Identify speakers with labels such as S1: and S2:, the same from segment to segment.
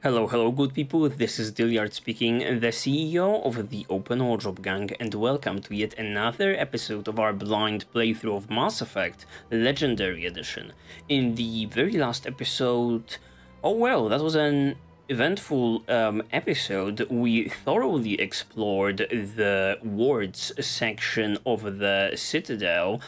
S1: Hello good people, this is Dyliard speaking, the CEO of the Open Wardrobe Gang, and welcome to yet another episode of our blind playthrough of Mass Effect Legendary Edition. In the very last episode, oh well, that was an eventful episode. We thoroughly explored the wards section of the Citadel.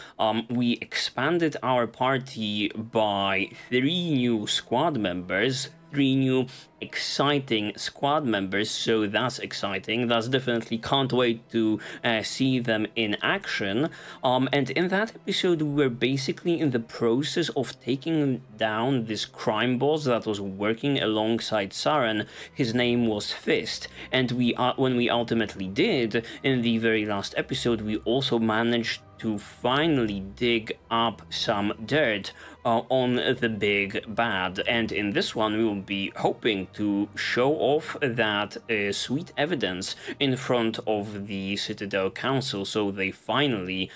S1: We expanded our party by 3 new squad members, 3 new exciting squad members, so that's exciting. That's definitely, can't wait to see them in action. And in that episode we were basically in the process of taking down this crime boss that was working alongside Saren. His name was Fist, and when we ultimately did, in the very last episode, we also managed to finally dig up some dirt on the big bad, and in this one we will be hoping to show off that sweet evidence in front of the Citadel Council, so they finally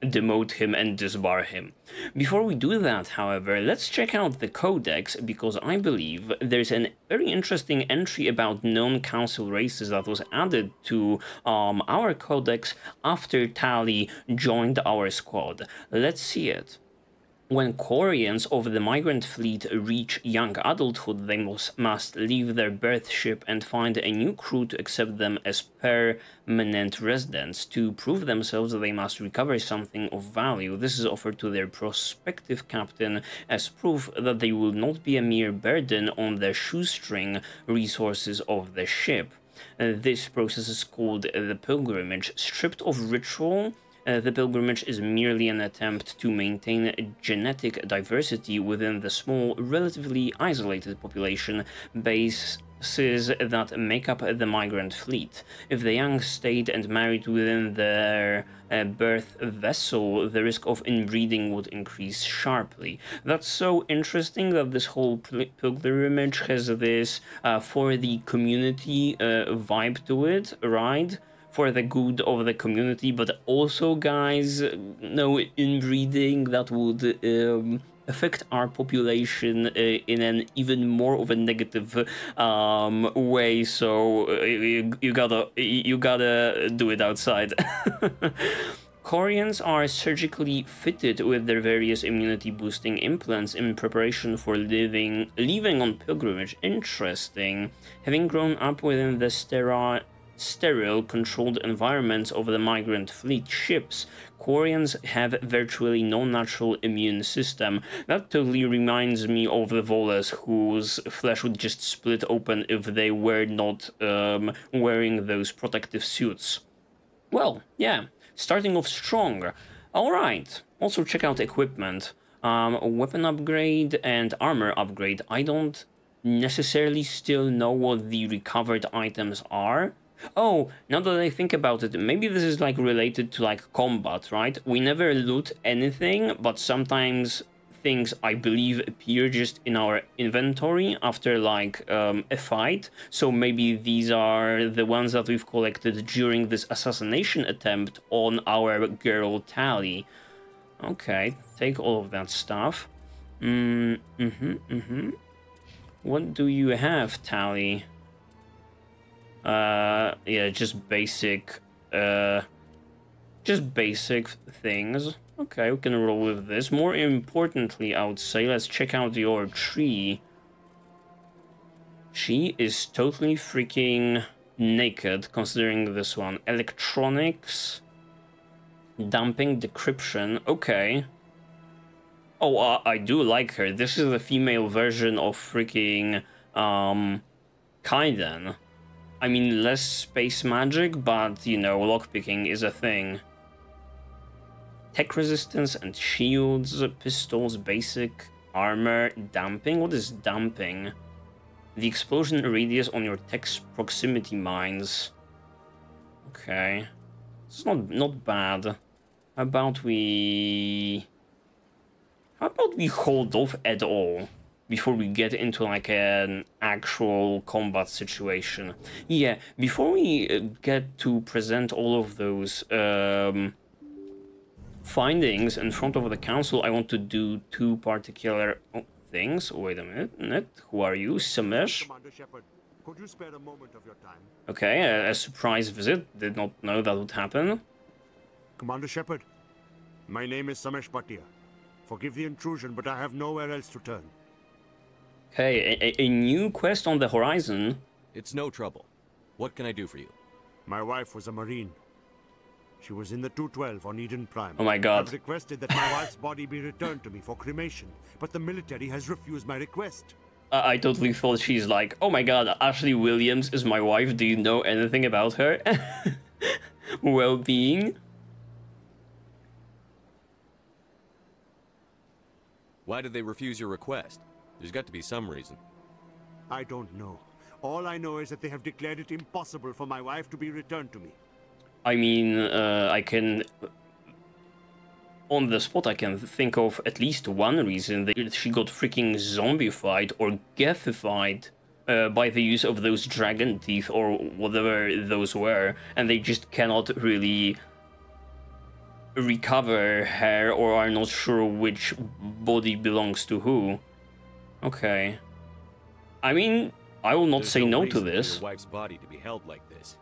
S1: demote him and disbar him. Before we do that, however, let's check out the codex, because I believe there's a very interesting entry about known council races that was added to our codex after Tali joined our squad. Let's see it. When Quarians of the migrant fleet reach young adulthood, they must leave their birth ship and find a new crew to accept them as permanent residents. To prove themselves, they must recover something of value. This is offered to their prospective captain as proof that they will not be a mere burden on the shoestring resources of the ship. This process is called the pilgrimage. Stripped of ritual, the pilgrimage is merely an attempt to maintain genetic diversity within the small, relatively isolated population bases that make up the migrant fleet. If the young stayed and married within their birth vessel, the risk of inbreeding would increase sharply. That's so interesting that this whole pilgrimage has this for the community vibe to it, right? For the good of the community, but also, guys, no inbreeding that would affect our population in an even more of a negative way. So you gotta do it outside. Quarians are surgically fitted with their various immunity-boosting implants in preparation for leaving on pilgrimage. Interesting. Having grown up within the sterile, controlled environments of the migrant fleet ships, Quarians have virtually no natural immune system. That totally reminds me of the Voles, whose flesh would just split open if they were not wearing those protective suits. Well, yeah, starting off strong. Alright, also check out equipment. Weapon upgrade and armor upgrade. I don't necessarily still know what the recovered items are. Oh, now that I think about it, maybe this is like related to like combat, right? We never loot anything, but sometimes things, I believe, appear just in our inventory after like a fight. So maybe these are the ones that we've collected during this assassination attempt on our girl Tali. Okay, take all of that stuff. What do you have, Tali? Yeah, just basic things. Okay, we can roll with this. More importantly, I would say, let's check out your tree. She is totally freaking naked, considering this one. Electronics, dumping, decryption, okay. Oh, I do like her. This is the female version of freaking, Kaiden. I mean, less space magic, but, you know, lockpicking is a thing. Tech resistance and shields, pistols, basic armor, damping. What is damping? The explosion radius on your tech's proximity mines. Okay. It's not bad. How about we hold off at all before we get into like an actual combat situation? Yeah, before we get to present all of those findings in front of the council, I want to do two particular things. Wait a minute. Who are you? Samesh?
S2: Commander Shepard, could you spare a moment of your time?
S1: Okay, a surprise visit. Did not know that would happen.
S2: Commander Shepard, my name is Samesh Bhatia. Forgive the intrusion, but I have nowhere else to turn.
S1: Okay, a new quest on the horizon.
S3: It's no trouble. What can I do for you?
S2: My wife was a Marine. She was in the 212 on Eden Prime.
S1: Oh my god.
S2: I've requested that my wife's body be returned to me for cremation, but the military has refused my request.
S1: I totally thought she's like, oh my god, Ashley Williams is my wife. Do you know anything about her? Well-being?
S3: Why did they refuse your request? There's got to be some reason.
S2: I don't know. All I know is that they have declared it impossible for my wife to be returned to me.
S1: I mean, I can... On the spot, I can think of at least one reason that she got freaking zombified or gethified by the use of those dragon teeth or whatever those were, and they just cannot really recover her or are not sure which body belongs to who. Okay. I mean, I will not say no to this.
S3: Your wife's body to be held like this.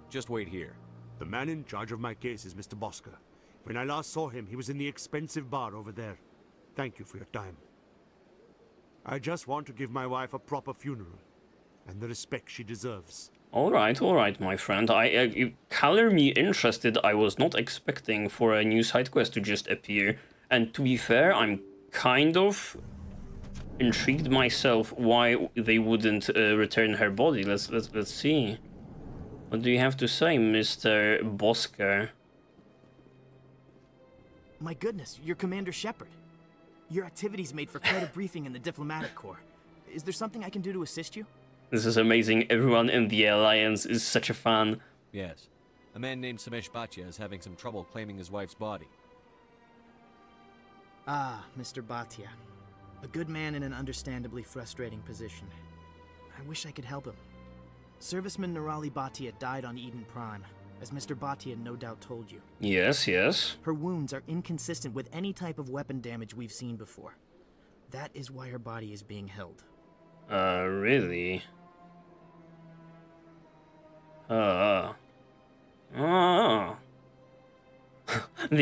S3: Just wait here.
S2: The man in charge of my case is Mr. Bosker. When I last saw him, he was in the expensive bar over there. Thank you for your time. I just want to give my wife a proper funeral, and the respect she deserves.
S1: Alright, my friend. You color me interested. I was not expecting for a new side quest to just appear. And to be fair, I'm kind of intrigued myself why they wouldn't return her body. Let's see. What do you have to say, Mr. Bosker?
S4: My goodness, you're Commander Shepard. Your activities made for quite a briefing in the diplomatic corps. Is there something I can do to assist you?
S1: This is amazing. Everyone in the Alliance is such a fan.
S3: Yes. A man named Samesh Bhatia is having some trouble claiming his wife's body.
S4: Ah, Mr. Bhatia. A good man in an understandably frustrating position. I wish I could help him. Serviceman Nirali Bhatia died on Eden Prime, as Mr. Bhatia no doubt told you.
S1: Yes.
S4: Her wounds are inconsistent with any type of weapon damage we've seen before. That is why her body is being held.
S1: Really? They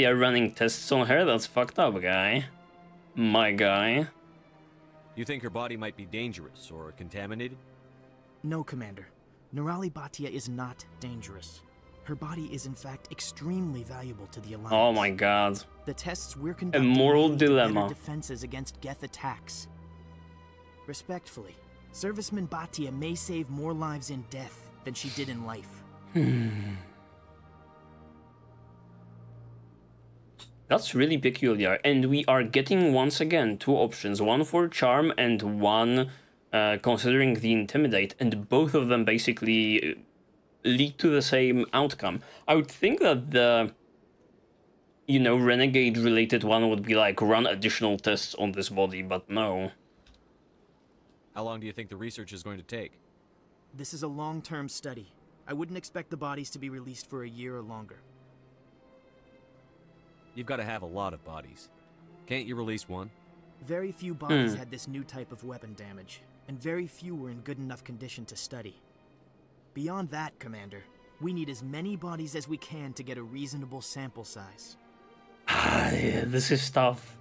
S1: are running tests on her? That's fucked up, guy. My guy.
S3: You think her body might be dangerous or contaminated?
S4: No, Commander. Nirali Bhatia is not dangerous. Her body is in fact extremely valuable to the Alliance.
S1: Oh my god.
S4: The tests we're conducting
S1: a moral
S4: lead to
S1: dilemma.
S4: better defenses against Geth attacks. Respectfully, Serviceman Bhatia may save more lives in death than she did in life.
S1: That's really peculiar, and we are getting once again two options, one for charm and one considering the intimidate, and both of them basically lead to the same outcome. I would think that the, you know, renegade related one would be like run additional tests on this body, but no.
S3: How long do you think the research is going to take?
S4: This is a long-term study. I wouldn't expect the bodies to be released for a year or longer.
S3: You've got to have a lot of bodies. Can't you release one?
S4: Very few bodies had this new type of weapon damage, and very few were in good enough condition to study. Beyond that, Commander, we need as many bodies as we can to get a reasonable sample size.
S1: Yeah, this is tough.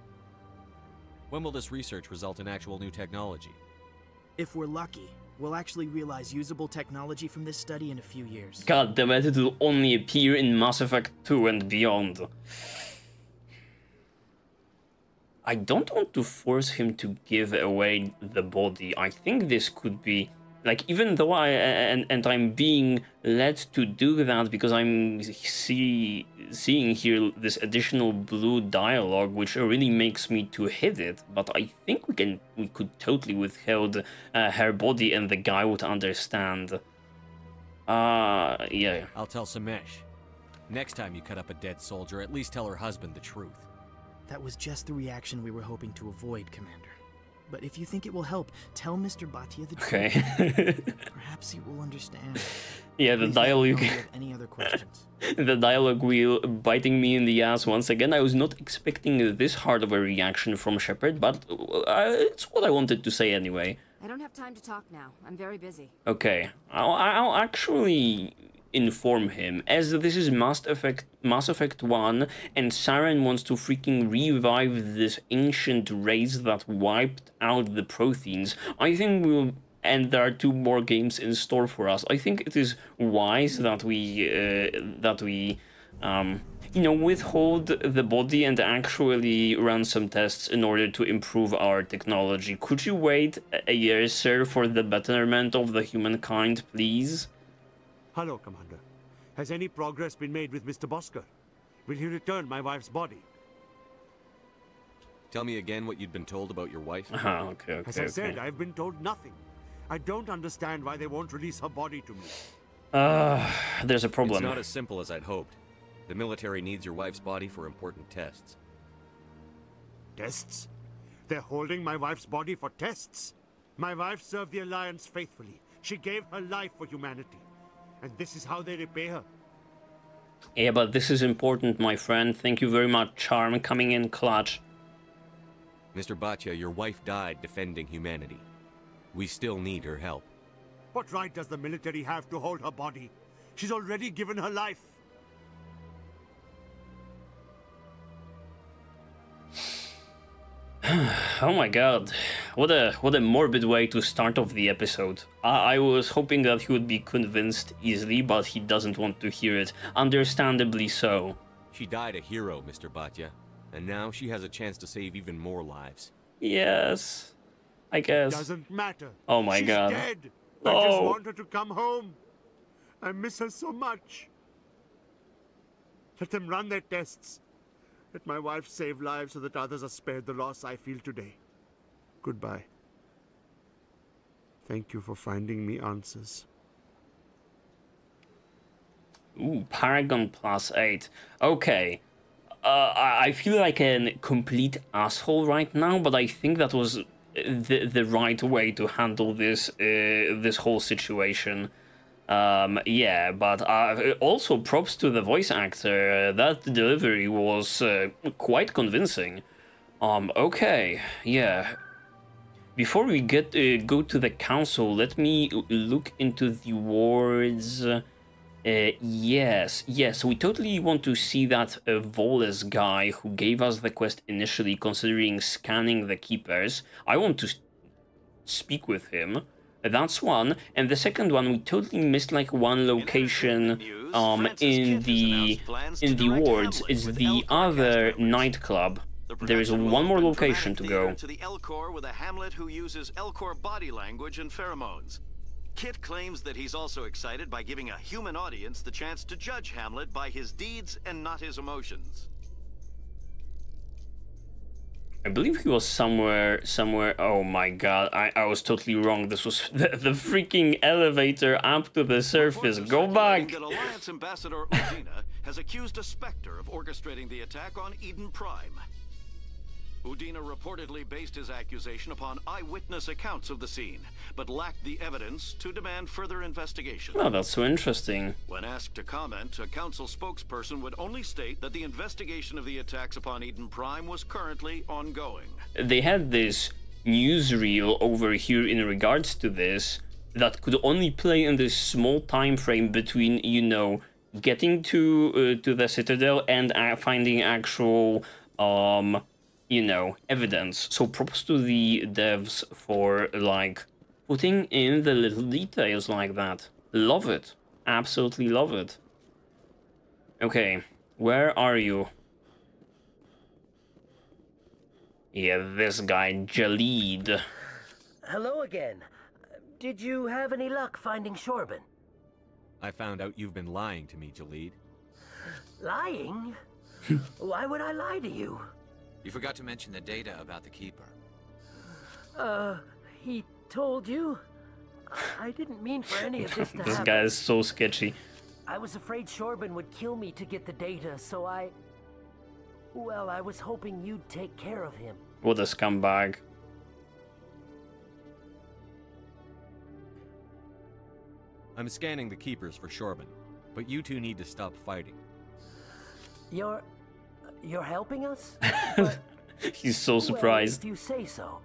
S3: When will this research result in actual new technology?
S4: If we're lucky, we'll actually realize usable technology from this study in a few years.
S1: God damn it, it will only appear in Mass Effect 2 and beyond. I don't want to force him to give away the body. I think this could be... Like, even though I'm being led to do that because I'm seeing here this additional blue dialogue, which really makes me to hit it. But I think we could totally withhold her body and the guy would understand. Yeah.
S3: I'll tell Samesh. Next time you cut up a dead soldier, at least tell her husband the truth.
S4: That was just the reaction we were hoping to avoid, Commander. But if you think it will help, tell Mr. Bhatia the truth.
S1: Okay.
S4: Perhaps he will understand.
S1: Yeah, the
S4: Please let me know
S1: dialogue.
S4: if you have any other questions?
S1: The dialogue wheel biting me in the ass once again. I was not expecting this hard of a reaction from Shepard, but it's what I wanted to say anyway.
S5: I don't have time to talk now. I'm very busy.
S1: Okay, I'll actually inform him, as this is Mass Effect 1, and Saren wants to freaking revive this ancient race that wiped out the Protheans. I think we'll... And there are 2 more games in store for us. I think it is wise that we you know, withhold the body and actually run some tests in order to improve our technology. Could you wait a year, sir, for the betterment of the humankind, please?
S2: Hello, Commander. Has any progress been made with Mr. Bosker? Will he return my wife's body?
S3: Tell me again what you'd been told about your wife.
S1: Okay.
S2: As I said, I've been told nothing. I don't understand why they won't release her body to me.
S1: There's a problem.
S3: It's not as simple as I'd hoped. The military needs your wife's body for important tests.
S2: Tests? They're holding my wife's body for tests? My wife served the Alliance faithfully. She gave her life for humanity. And this is how they repay her.
S1: Yeah, but this is important, my friend. Thank you very much, Charm, coming in clutch.
S3: Mr. Bhatia, your wife died defending humanity. We still need her help.
S2: What right does the military have to hold her body? She's already given her life.
S1: Oh my god, what a morbid way to start off the episode. I was hoping that he would be convinced easily, but he doesn't want to hear it. Understandably so.
S3: She died a hero, Mr. Bhatia, and now she has a chance to save even more lives.
S1: Yes, I guess.
S2: Doesn't matter.
S1: Oh my god.
S2: She's dead. I just want her to come home. I miss her so much. Let them run their tests. Let my wife save lives so that others are spared the loss I feel today. Goodbye. Thank you for finding me answers.
S1: Ooh, Paragon +8. Okay. I feel like a complete asshole right now, but I think that was the right way to handle this this whole situation. Yeah, but also props to the voice actor. That delivery was quite convincing. Okay, yeah. Before we go to the council, let me look into the wards. Yes, we totally want to see that Voles guy who gave us the quest initially, considering scanning the keepers. I want to speak with him. That's one, and the second one, we totally missed like one location in the wards. Is the other nightclub. There is one more location to go.
S6: To the Elcor with a Hamlet who uses Elcor body language and pheromones. Kit claims that he's also excited by giving a human audience the chance to judge Hamlet by his deeds and not his emotions.
S1: I believe he was somewhere. Oh my god, I was totally wrong. This was the freaking elevator up to the surface. Go back!
S6: That Alliance Ambassador Udina has accused a Spectre of orchestrating the attack on Eden Prime. Udina reportedly based his accusation upon eyewitness accounts of the scene, but lacked the evidence to demand further investigation.
S1: Oh, that's so interesting.
S6: When asked to comment, a council spokesperson would only state that the investigation of the attacks upon Eden Prime was currently ongoing.
S1: They had this newsreel over here in regards to this that could only play in this small time frame between, you know, getting to the Citadel and finding actual you know, evidence. So props to the devs for like putting in the little details like that. Love it. Absolutely love it. Okay, where are you? Yeah, this guy, Jalid.
S7: Hello again. Did you have any luck finding Shorban?
S3: I found out you've been lying to me, Jalid.
S7: Lying? Why would I lie to you?
S8: You forgot to mention the data about the Keeper.
S7: He told you? I didn't mean for any of this to happen.
S1: This guy is so sketchy.
S7: I was afraid Shorban would kill me to get the data, so well, I was hoping you'd take care of him.
S1: What a scumbag.
S3: I'm scanning the keepers for Shorban, but you two need to stop fighting.
S7: You're helping us?
S1: He's so surprised.
S7: Well, if you say so.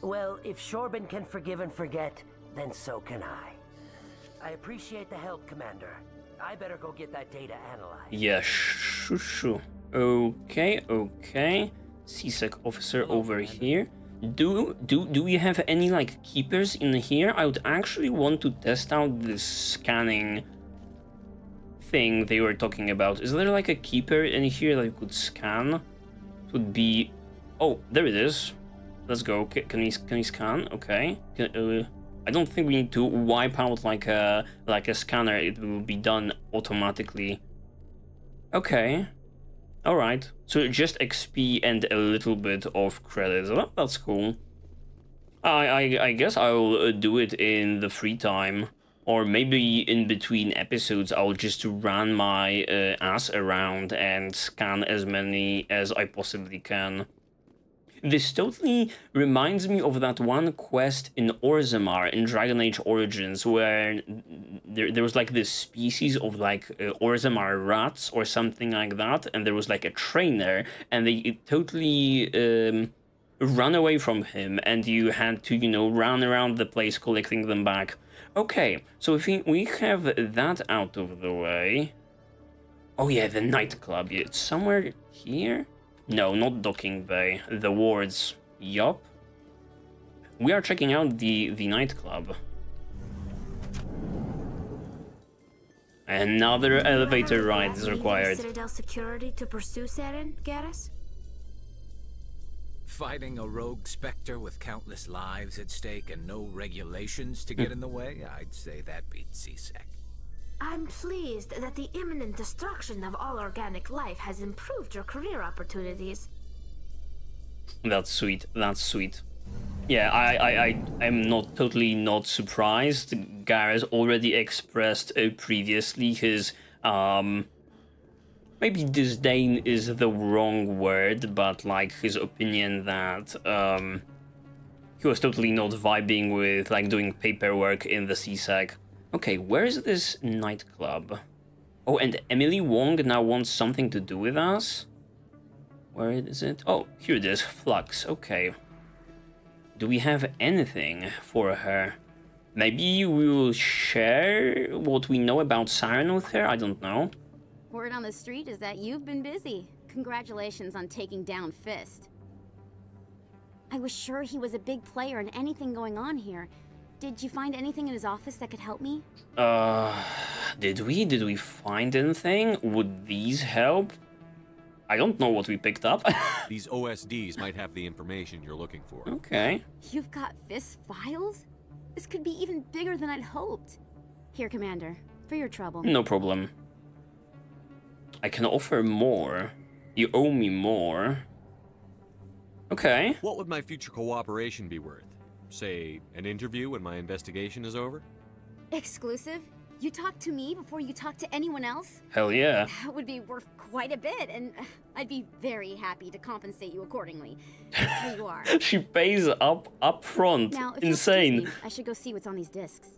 S7: Well, if Shorban can forgive and forget, then so can I. I appreciate the help, Commander. I better go get that data analyzed.
S1: Yeah, sure. Okay. CSEC officer over here. Do we have any like keepers in here? I would actually want to test out this scanning thing they were talking about. Is there like a keeper in here that I could scan? It would be... Oh, there it is. Let's go. Can we scan? Okay. I don't think we need to wipe out like a scanner. It will be done automatically. Okay. All right. So just XP and a little bit of credits. Oh, that's cool. I guess I'll do it in the free time, or maybe in between episodes. I'll just run my ass around and scan as many as I possibly can. This totally reminds me of that one quest in Orzammar in Dragon Age Origins, where there was like this species of like Orzammar rats or something like that, and there was like a trainer, and they totally run away from him, and you had to, you know, run around the place collecting them back. Okay, so if we have that out of the way... Oh yeah, the nightclub. It's somewhere here? No, not docking bay. The wards. Yup. We are checking out the nightclub. Another elevator ride is required.
S9: Citadel security to pursue Saren, Garrus?
S8: Fighting a rogue Spectre with countless lives at stake and no regulations to get in the way? I'd say that beats CSEC.
S9: I'm pleased that the imminent destruction of all organic life has improved your career opportunities.
S1: That's sweet. That's sweet. Yeah, I'm not totally not surprised. Garrus already expressed previously his maybe disdain is the wrong word, but like his opinion that he was totally not vibing with like doing paperwork in the CSEC. Okay, where is this nightclub? Oh, and Emily Wong now wants something to do with us? Where is it? Oh, here it is, Flux, okay. Do we have anything for her? Maybe we will share what we know about Saren with her? I don't know.
S10: Word on the street is that you've been busy. Congratulations on taking down Fist. I was sure he was a big player in anything going on here. Did you find anything in his office that could help me?
S1: Did we find anything? Would these help? I don't know what we picked up.
S3: These OSDs might have the information you're looking for.
S1: Okay.
S10: You've got Fist files? This could be even bigger than I'd hoped. Here, Commander, for your trouble.
S1: No problem. I can offer more. You owe me more. Okay.
S3: What would my future cooperation be worth? Say, an interview when my investigation is over?
S10: Exclusive? You talk to me before you talk to anyone else?
S1: Hell yeah.
S10: That would be worth quite a bit, and I'd be very happy to compensate you accordingly. Here you are.
S1: She pays up front.
S10: Now, if
S1: insane.
S10: You'll excuse me, I should go see what's on these discs.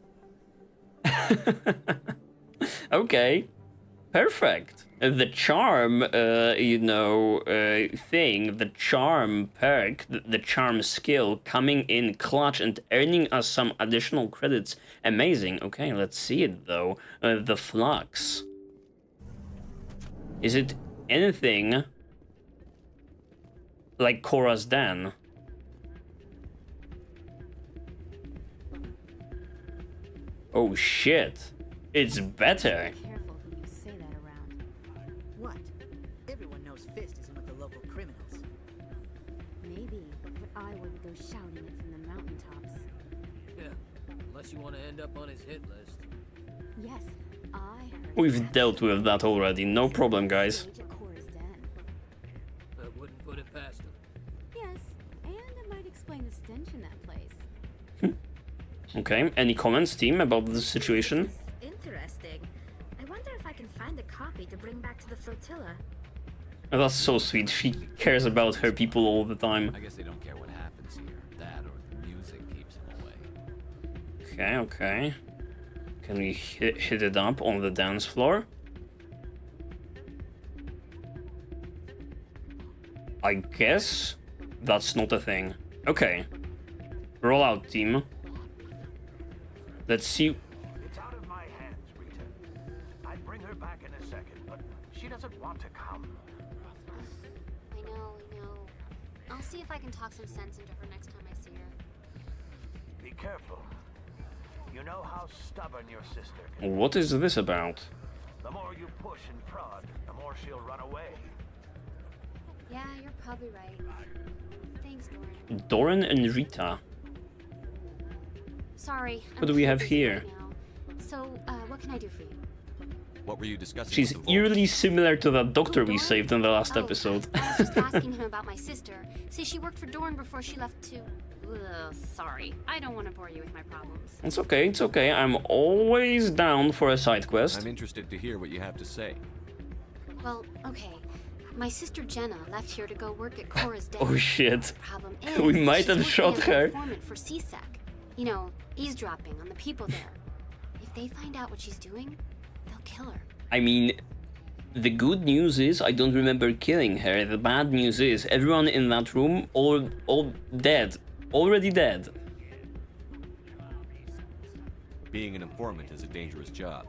S1: Okay. Perfect. The charm, you know, thing, the charm perk, the charm skill coming in clutch and earning us some additional credits. Amazing. Okay, let's see it though. The Flux. Is it anything like Korra's Den? Oh shit. It's better.
S4: What? Everyone knows Fist isn't with the local criminals.
S10: Maybe, but I wouldn't go shouting it from the mountaintops.
S11: Yeah, unless you want to end up on his hit list.
S10: Yes, I heard.
S1: We've dealt with that already, no problem, guys.
S11: I wouldn't put it past him.
S10: Yes, and it might explain the stench in that place.
S1: Okay, any comments, team, about the situation?
S9: Interesting. I wonder if I can find a copy to bring back to the flotilla.
S1: Oh, that's so sweet. She cares about her people all the time.
S8: I guess they don't care what happens here. That or the music keeps them away.
S1: Okay, okay. Can we hit it up on the dance floor? I guess that's not a thing. Okay. Roll out, team. Let's see.
S12: It's out of my hands, Rita. I'd bring her back in a second, but she doesn't want to come.
S10: I know. I'll see if I can talk some sense into her next time I see her.
S12: Be careful. You know how stubborn your sister can be.
S1: What is this about?
S12: The more you push and prod, the more she'll run away.
S10: Yeah, you're probably right. Thanks, Doran.
S1: Doran and Rita.
S10: Sorry.
S1: What do we have here?
S10: Right now. So, what can I do for you?
S3: What were you discussing?
S1: She's
S3: with the
S1: eerily similar to that doctor we
S10: Doran?
S1: saved in the last episode.
S10: I was just asking him about my sister. See, she worked for Doran before she left to... Ugh, sorry. I don't want to bore you with my problems.
S1: It's okay, it's okay. I'm always down for a side quest.
S3: I'm interested to hear what you have to say.
S10: Well, okay. My sister Jenna left here to go work at Cora's Den.
S1: Oh shit.
S10: The problem is,
S1: We might have
S10: she's
S1: shot
S10: working as an
S1: her.
S10: informant for CSEC. You know, eavesdropping on the people there. If they find out what she's doing, they'll kill her.
S1: I mean, the good news is I don't remember killing her. The bad news is everyone in that room all dead. Already dead.
S3: Being an informant is a dangerous job.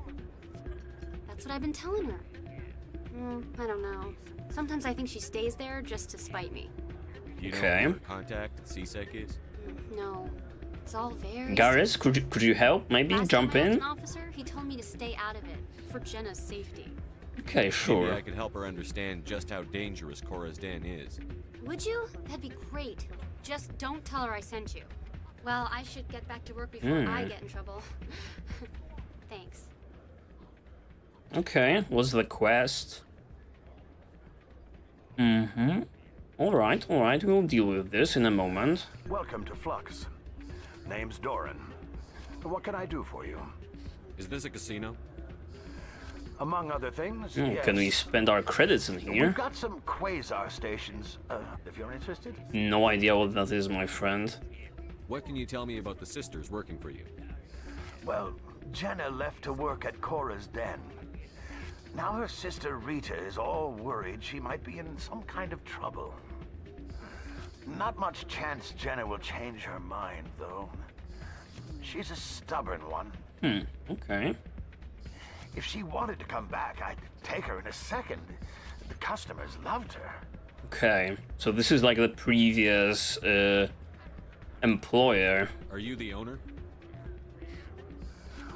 S10: That's what I've been telling her. I don't know. Sometimes I think she stays there just to spite me.
S3: Do you know
S1: Okay.
S3: who the contact at CSEC is?
S10: No. It's all very...
S1: Garrus, could you help? Maybe
S10: Last
S1: jump
S10: time I asked
S1: in?
S10: an officer, he told me to stay out of it, for Jenna's safety.
S1: Okay, sure.
S3: Maybe I could help her understand just how dangerous Cora's Den is.
S10: Would you? That'd be great. Just don't tell her I sent you. Well, I should get back to work before I get in trouble. Thanks.
S1: Okay, what's the quest? Alright, we'll deal with this in a moment.
S12: Welcome to Flux. Name's Doran. What can I do for you?
S3: Is this a casino?
S12: Among other things, yes.
S1: Can we spend our credits in here?
S12: We've got some quasar stations, if you're interested.
S1: No idea what that is, my friend.
S3: What can you tell me about the sisters working for you?
S12: Well, Jenna left to work at Cora's Den. Now her sister Rita is all worried she might be in some kind of trouble. Not much chance Jenna will change her mind, though. She's a stubborn one.
S1: Okay.
S12: If she wanted to come back, I'd take her in a second. The customers loved her.
S1: Okay, so this is like the previous employer.
S3: Are you the owner?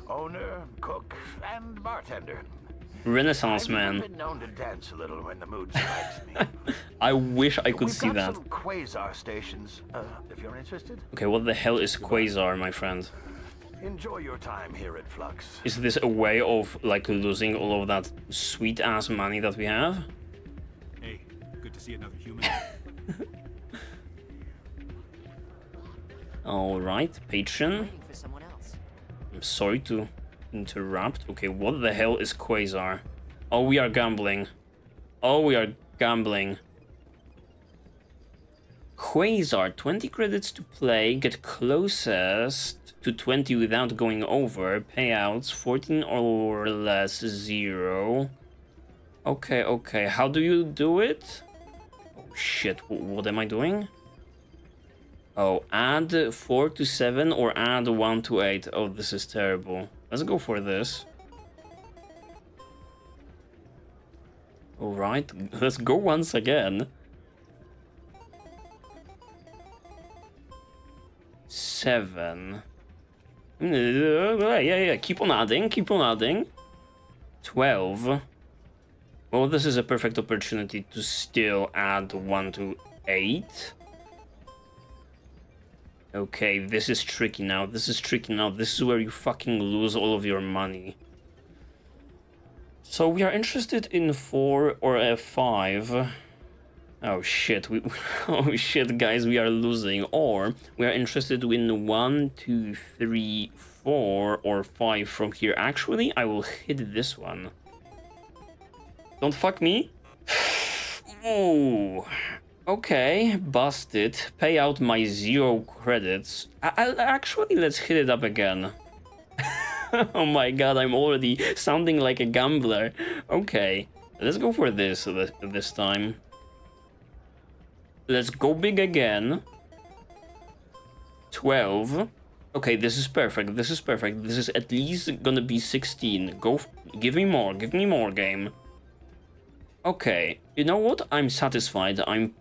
S12: Owner, cook, and bartender.
S1: Renaissance man.
S12: I've been known to dance a little when the mood strikes me.
S1: I wish I could see
S12: We've
S1: that.
S12: got some quasar stations, if you're interested.
S1: Okay, what the hell is Quasar, my friend?
S12: Enjoy your time here at Flux.
S1: Is this a way of, like, losing all of that sweet-ass money that we have?
S2: Hey, good to see another human.
S1: Alright, patron.
S7: Waiting for someone else.
S1: I'm sorry to interrupt. Okay, what the hell is Quasar? Oh, we are gambling. Oh, we are gambling. Quasar, 20 credits to play, get closest to 20 without going over, payouts 14 or less, 0. Okay, okay, how do you do it? Oh shit, what am I doing? Oh, add 4 to 7 or add 1 to 8. Oh, this is terrible. Let's go for this. Alright, let's go once again. 7. Yeah, keep on adding, keep on adding. 12. Well, this is a perfect opportunity to still add 1 to 8. Okay, this is tricky now, this is tricky now. This is where you fucking lose all of your money. So we are interested in 4 or 5. Oh shit, oh shit, guys, we are losing. Or we are interested in 1, 2, 3, 4 or 5 from here. Actually, I will hit this one. Don't fuck me. Ooh. Okay, busted. Pay out my 0 credits. Actually, let's hit it up again. Oh my god, I'm already sounding like a gambler. Okay, let's go for this time. Let's go big again. 12. Okay, this is perfect. This is perfect. This is at least gonna be 16. Give me more. Give me more, game. Okay, you know what? I'm satisfied. I'm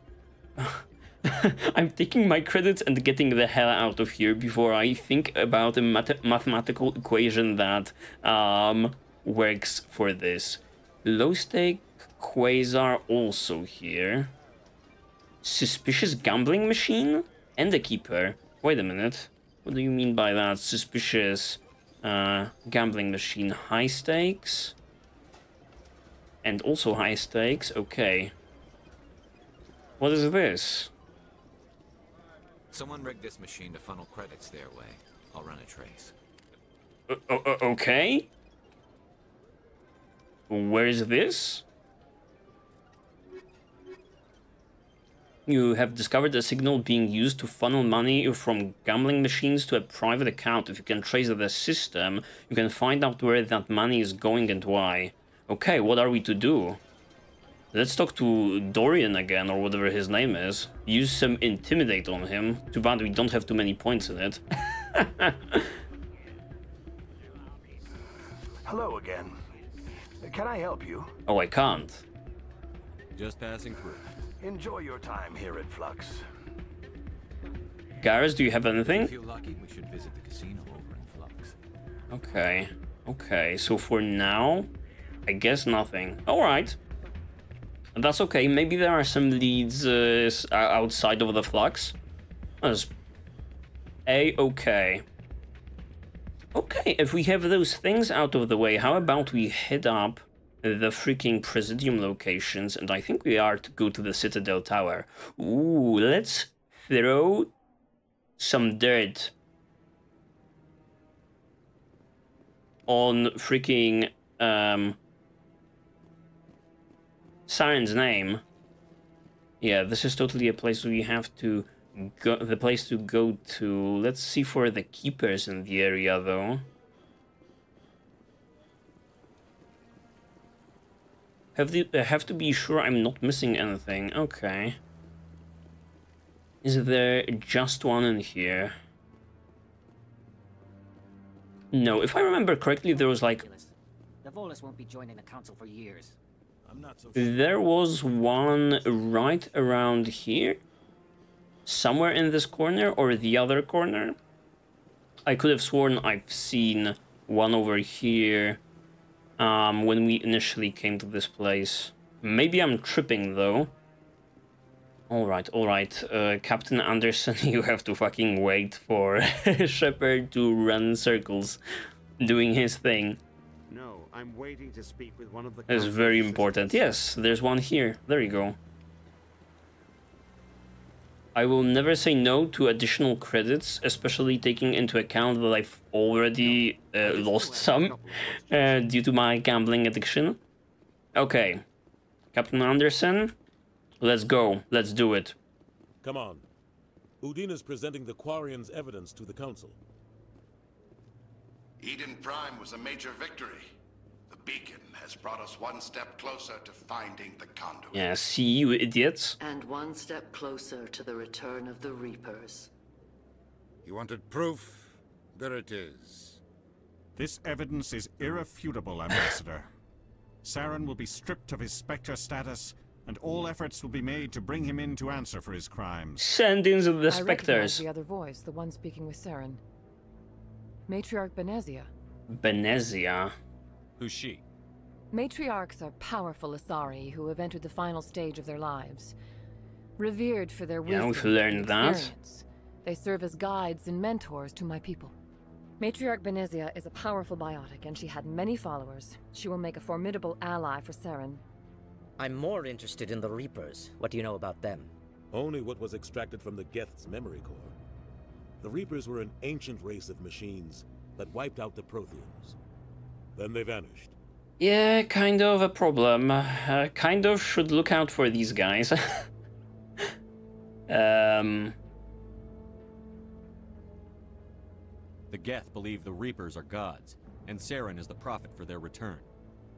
S1: taking my credits and getting the hell out of here before I think about a mathematical equation that works for this. Low stake quasar also here. Suspicious gambling machine and a keeper. Wait a minute. What do you mean by that? Suspicious gambling machine. High stakes. And also high stakes. Okay. What is this?
S8: Someone rigged this machine to funnel credits their way. I'll run a trace.
S1: Okay. Where is this? You have discovered a signal being used to funnel money from gambling machines to a private account. If you can trace the system, you can find out where that money is going and why. Okay, what are we to do? Let's talk to Dorian again, or whatever his name is. Use some intimidate on him. Too bad we don't have too many points in it.
S12: Hello again. Can I help you?
S1: Oh, I can't.
S3: Just passing through.
S12: Enjoy your time here at Flux.
S1: Garrus, do you have anything?
S8: If you're lucky, we should visit the casino over in Flux.
S1: Okay. Okay, so for now, I guess nothing. Alright. That's okay. Maybe there are some leads outside of the Flux. That's A-okay. Okay, if we have those things out of the way, how about we hit up the freaking Presidium locations, and I think we are to go to the Citadel Tower. Ooh, let's throw some dirt on freaking Saren's name. Yeah, this is totally a place we have to go, the place to go to. Let's see for the keepers in the area, though. Have to be sure I'm not missing anything. Okay. Is there just one in here? No, if I remember correctly, there was like...
S13: The Volus won't be joining the council for years. I'm not so
S1: sure. There was one right around here? Somewhere in this corner or the other corner? I could have sworn I've seen one over here when we initially came to this place. Maybe I'm tripping though. Alright, Captain Anderson, you have to fucking wait for Shepard to run circles doing his thing.
S2: No, I'm waiting to speak with one of the...
S1: That's very important. Yes, there's one here. There you go. I will never say no to additional credits, especially taking into account that I've already lost some due to my gambling addiction. Okay, Captain Anderson, let's go. Let's do it.
S14: Come on. Udina's presenting the Quarian's evidence to the council.
S15: Eden Prime was a major victory. The beacon has brought us one step closer to finding the conduit.
S1: Yeah, see you idiots.
S16: And one step closer to the return of the Reapers.
S17: You wanted proof? There it is.
S18: This evidence is irrefutable, Ambassador. Saren will be stripped of his Spectre status, and all efforts will be made to bring him in to answer for his crimes.
S1: Send in the Spectres.
S19: I recognize the other voice, the one speaking with Saren. Matriarch Benezia.
S1: Benezia?
S3: Who's she?
S19: Matriarchs are powerful Asari who have entered the final stage of their lives. Revered for their wisdom
S1: we've learned
S19: and experience. They serve as guides and mentors to my people. Matriarch Benezia is a powerful biotic, and she had many followers. She will make a formidable ally for Saren.
S13: I'm more interested in the Reapers. What do you know about them?
S14: Only what was extracted from the Geth's memory core. The Reapers were an ancient race of machines that wiped out the Protheans. Then they vanished.
S1: Yeah, kind of a problem. Kind of should look out for these guys.
S3: The Geth believe the Reapers are gods, and Saren is the prophet for their return.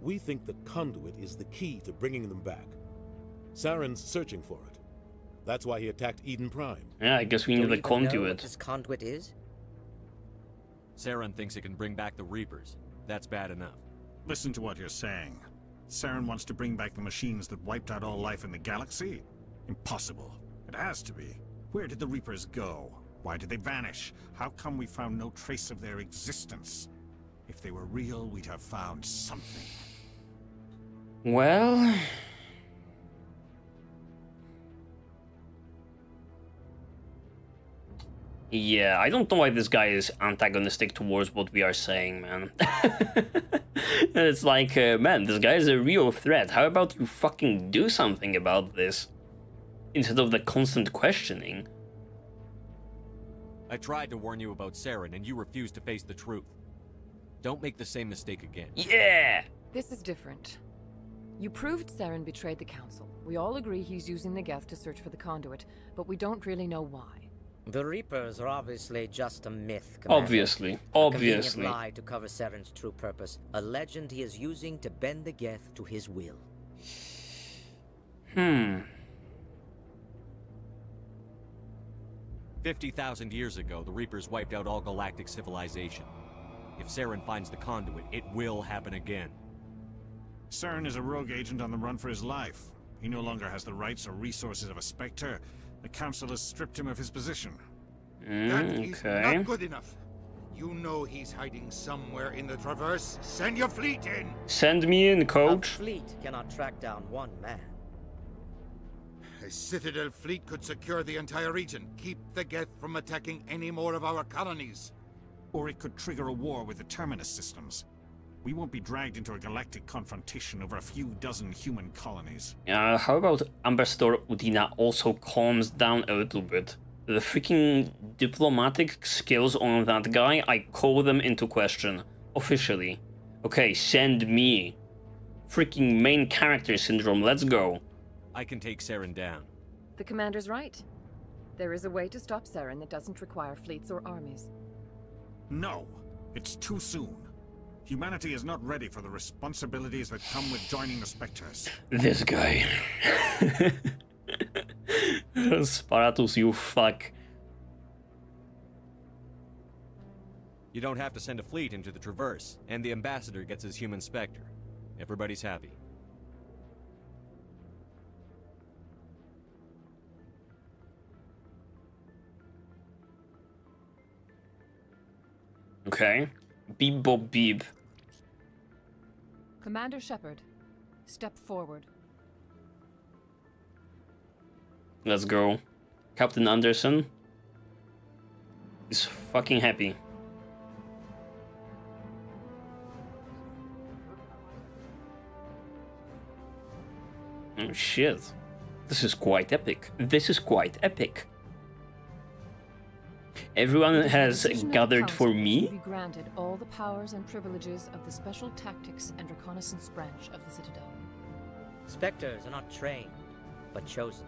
S14: We think the conduit is the key to bringing them back. Saren's searching for it. That's why he attacked Eden Prime.
S1: Yeah, I guess we need the conduit.
S13: Know what this conduit is?
S3: Saren thinks it can bring back the Reapers. That's bad enough.
S18: Listen to what you're saying. Saren wants to bring back the machines that wiped out all life in the galaxy? Impossible. It has to be. Where did the Reapers go? Why did they vanish? How come we found no trace of their existence? If they were real, we'd have found something.
S1: Well... yeah, I don't know why this guy is antagonistic towards what we are saying, man. It's like, man, this guy is a real threat. How about you fucking do something about this? Instead of the constant questioning.
S3: I tried to warn you about Saren, and you refused to face the truth. Don't make the same mistake again.
S1: Yeah!
S19: This is different. You proved Saren betrayed the Council. We all agree he's using the Geth to search for the conduit, but we don't really know why.
S13: The Reapers are obviously just a myth, Commander.
S1: Obviously.
S13: A
S1: Obviously.
S13: convenient lie to cover Saren's true purpose. A legend he is using to bend the Geth to his will.
S3: 50,000 years ago, the Reapers wiped out all galactic civilization. If Saren finds the conduit, it will happen again.
S18: Saren is a rogue agent on the run for his life. He no longer has the rights or resources of a Spectre. The Council has stripped him of his position.
S17: That is not good enough. You know he's hiding somewhere in the Traverse. Send your fleet in!
S1: Send me in, coach.
S13: A fleet cannot track down one man.
S17: A Citadel fleet could secure the entire region. Keep the Geth from attacking any more of our colonies.
S18: Or it could trigger a war with the Terminus systems. We won't be dragged into a galactic confrontation over a few dozen human colonies.
S1: How about Ambassador Udina also calms down a little bit? The freaking diplomatic skills on that guy, I call them into question. Officially. Okay, send me. Freaking main character syndrome, let's go.
S3: I can take Saren down.
S19: The Commander's right. There is a way to stop Saren that doesn't require fleets or armies.
S18: No, it's too soon. Humanity is not ready for the responsibilities that come with joining the Spectres.
S1: This guy. Sparatus, you fuck.
S3: You don't have to send a fleet into the Traverse, and the Ambassador gets his human Spectre. Everybody's happy.
S1: Okay. Beep bop beep.
S19: Commander Shepard, step forward.
S1: Let's go. Captain Anderson is fucking happy. Oh shit. This is quite epic. This is quite epic. Everyone has gathered for me.
S19: Be granted all the powers and privileges of the Special Tactics and Reconnaissance branch of the Citadel.
S13: Spectres are not trained, but chosen.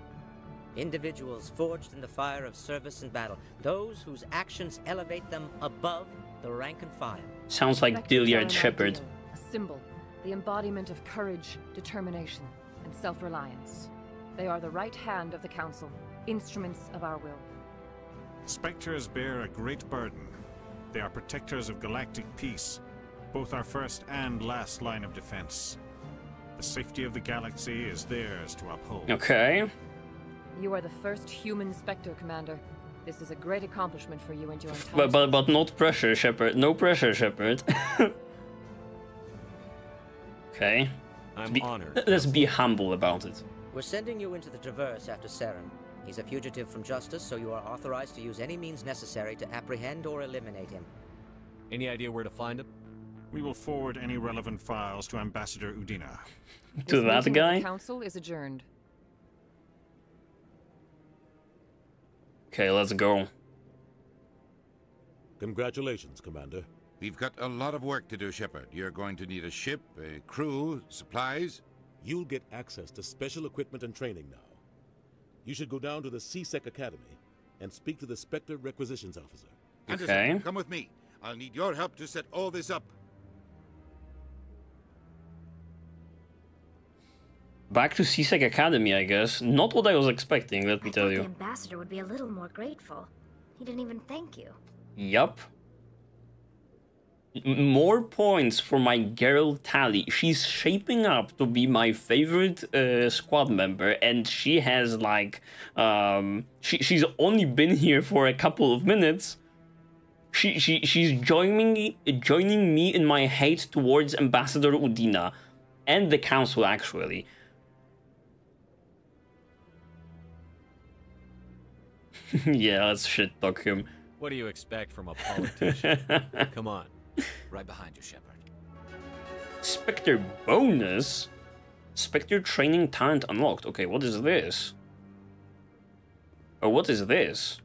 S13: Individuals forged in the fire of service and battle. Those whose actions elevate them above the rank and file.
S1: Sounds like Dilliard Shepard.
S19: A symbol, the embodiment of courage, determination, and self-reliance. They are the right hand of the Council, instruments of our will.
S18: Spectres bear a great burden. They are protectors of galactic peace, both our first and last line of defense. The safety of the galaxy is theirs to uphold.
S1: Okay.
S19: You are the first human Spectre, Commander. This is a great accomplishment for you and your entire...
S1: But not pressure, Shepard. No pressure, Shepard. Okay.
S3: I'm honored.
S1: Let's be humble about it.
S13: We're sending you into the Traverse after Saren. He's a fugitive from justice, so you are authorized to use any means necessary to apprehend or eliminate him.
S3: Any idea where to find him?
S18: We will forward any relevant files to Ambassador Udina.
S1: To that guy?
S19: The Council is adjourned.
S1: Okay, let's go.
S14: Congratulations, Commander.
S17: We've got a lot of work to do, Shepard. You're going to need a ship, a crew, supplies.
S14: You'll get access to special equipment and training now. You should go down to the CSEC Academy and speak to the Spectre Requisitions Officer.
S17: Anderson, come with me. I'll need your help to set all this up.
S1: Back to CSEC Academy, I guess. Not what I was expecting, let me tell
S9: The
S1: you.
S9: ambassador would be a little more grateful. He didn't even thank you.
S1: Yup. More points for my girl Tally. She's shaping up to be my favorite squad member, and she has like she's only been here for a couple of minutes. She's joining me in my hate towards Ambassador Udina and the council, actually. Yeah, let's shit talk him.
S3: What do you expect from a politician? Come on.
S8: Right behind you, Shepard.
S1: Spectre bonus? Spectre training talent unlocked. Okay, what is this? Oh, what is this?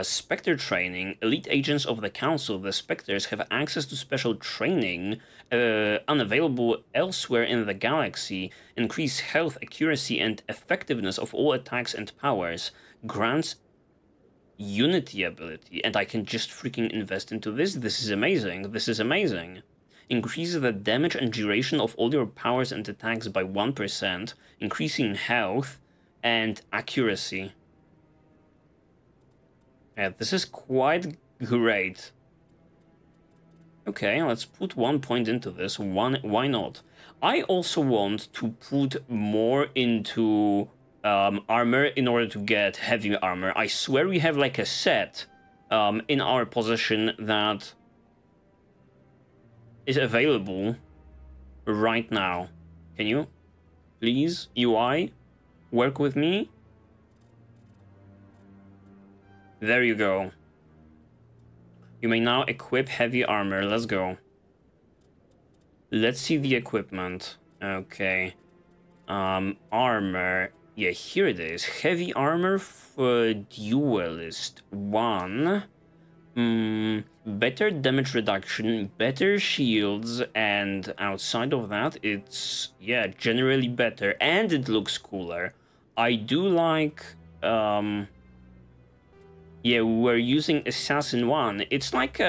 S1: Spectre training. Elite agents of the Council, the Spectres, have access to special training unavailable elsewhere in the galaxy. Increase health, accuracy, and effectiveness of all attacks and powers. Grants Unity ability. And I can just freaking invest into this? This is amazing. This is amazing. Increases the damage and duration of all your powers and attacks by 1%. Increasing health and accuracy. Yeah, this is quite great. Okay, let's put 1 point into this. Why not? I also want to put more into armor in order to get heavy armor. I swear we have like a set in our possession that is available right now. Can you please, UI, work with me? There you go. You may now equip heavy armor. Let's go. Let's see the equipment. Okay. Armor. Yeah, here it is. Heavy armor for duelist. 1. Better damage reduction, better shields, and outside of that, it's, yeah, generally better. And it looks cooler. I do like, yeah, we're using Assassin 1. It's like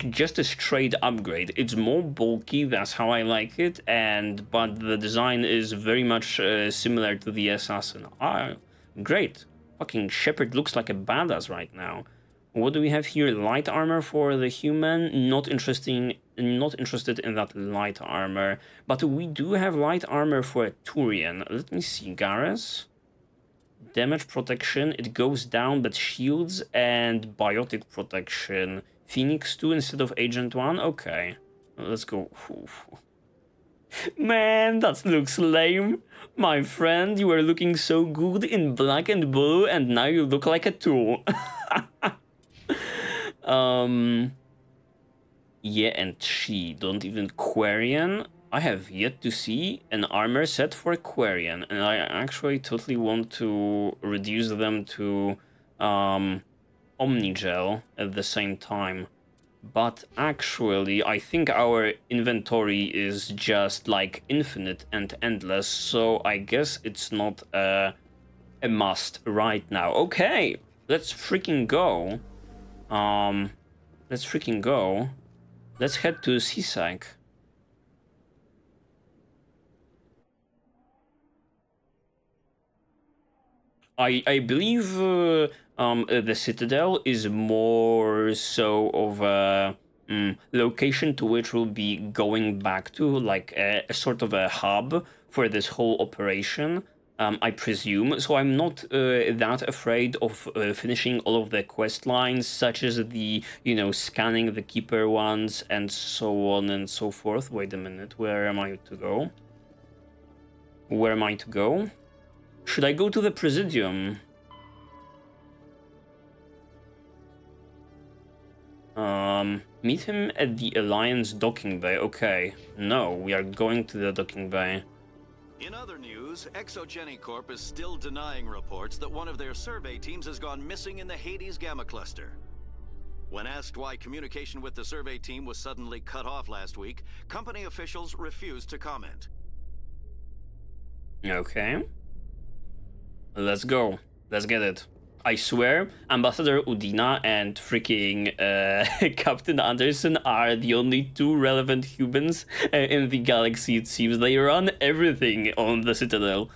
S1: just a straight upgrade. It's more bulky, that's how I like it, but the design is very much similar to the Assassin. Ah, great. Fucking Shepard looks like a badass right now. What do we have here? Light armor for the human. Not interested in that light armor. But we do have light armor for a Turian. Let me see, Garrus. Damage protection, it goes down, but shields and biotic protection. Phoenix 2 instead of Agent 1? Okay. Let's go. Man, that looks lame. My friend, you were looking so good in black and blue, and now you look like a tool. Yeah, and she, don't even Quarian. I have yet to see an armor set for Quarian, and I actually totally want to reduce them to Omnigel at the same time. But actually, I think our inventory is just like infinite and endless, so I guess it's not a must right now. Okay, let's freaking go. Let's freaking go. Let's head to CSEC. I believe the Citadel is more so of a location to which we'll be going back to, like a sort of a hub for this whole operation, I presume. So I'm not that afraid of finishing all of the quest lines, such as the, you know, scanning the Keeper ones and so on and so forth. Wait a minute, where am I to go? Where am I to go? Should I go to the Presidium? Meet him at the Alliance docking bay. Okay. No, we are going to the docking bay.
S6: In other news, Exogeny Corp is still denying reports that one of their survey teams has gone missing in the Hades Gamma Cluster. When asked why communication with the survey team was suddenly cut off last week, company officials refused to comment.
S1: Okay. Let's go. Let's get it. I swear, Ambassador Udina and freaking Captain Anderson are the only two relevant humans in the galaxy, it seems. They run everything on the Citadel.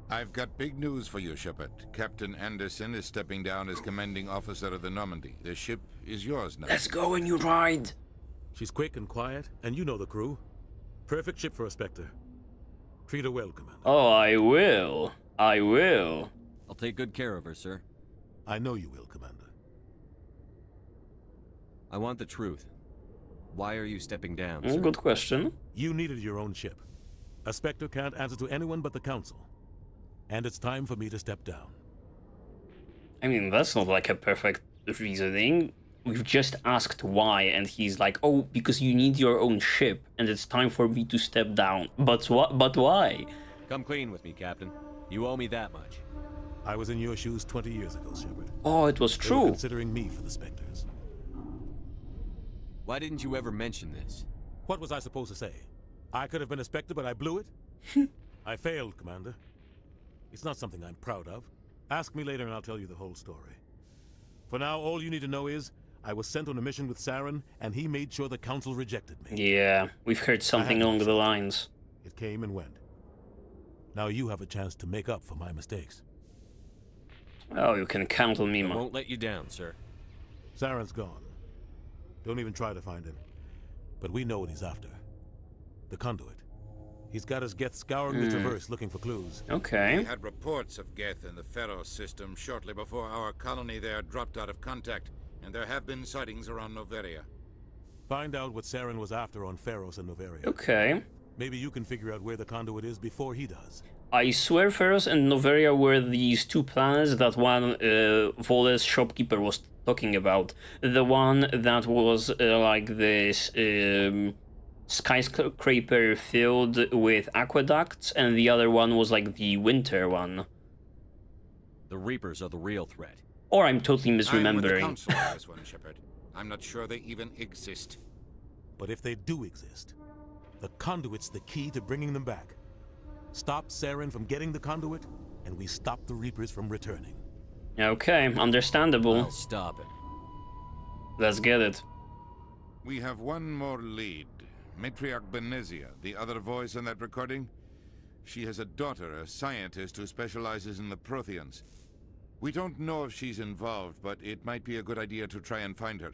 S17: I've got big news for you, Shepard. Captain Anderson is stepping down as commanding officer of the Normandy. The ship is yours now.
S1: Let's go when you ride.
S14: She's quick and quiet, and you know the crew. Perfect ship for a Spectre. Treat her well, Commander.
S1: Oh, I will. I will.
S3: I'll take good care of her, sir.
S14: I know you will, Commander.
S3: I want the truth. Why are you stepping down,
S1: sir? Good question.
S14: You needed your own ship. A Spectre can't answer to anyone but the Council. And it's time for me to step down.
S1: I mean, that's not like a perfect reasoning. We've just asked why, and he's like, oh, because you need your own ship, and it's time for me to step down. But what? But why?
S3: Come clean with me, Captain. You owe me that much.
S14: I was in your shoes 20 years ago, Shepard.
S1: Oh, it was true.
S14: They were considering me for the Spectres.
S3: Why didn't you ever mention this?
S14: What was I supposed to say? I could have been a Spectre, but I blew it? I failed, Commander. It's not something I'm proud of. Ask me later and I'll tell you the whole story. For now, all you need to know is I was sent on a mission with Saren, and he made sure the Council rejected me.
S1: Yeah, we've heard something along the lines.
S14: It came and went. Now you have a chance to make up for my mistakes.
S1: Oh, you can count on me, man.
S3: I won't let you down, sir.
S14: Saren's gone. Don't even try to find him. But we know what he's after. The conduit. He's got his Geth scouring the Traverse looking for clues.
S1: Okay.
S17: We had reports of Geth in the Pharos system shortly before our colony there dropped out of contact, and there have been sightings around Noveria.
S14: Find out what Saren was after on Pharos and Noveria.
S1: Okay.
S14: Maybe you can figure out where the conduit is before he does.
S1: I swear Pharos and Noveria were these two planets that one Voles shopkeeper was talking about. The one that was like this skyscraper filled with aqueducts, and the other one was like the winter one.
S3: The Reapers are the real threat.
S1: Or I'm totally misremembering.
S17: I'm with the Council on this one, Shepard. I'm not sure they even exist.
S14: But if they do exist, the conduit's the key to bringing them back. Stop Saren from getting the conduit, and we stop the Reapers from returning.
S1: Okay, understandable.
S3: I'll stop it.
S1: Let's get it.
S17: We have one more lead. Matriarch Benezia, the other voice in that recording. She has a daughter, a scientist who specializes in the Protheans. We don't know if she's involved, but it might be a good idea to try and find her.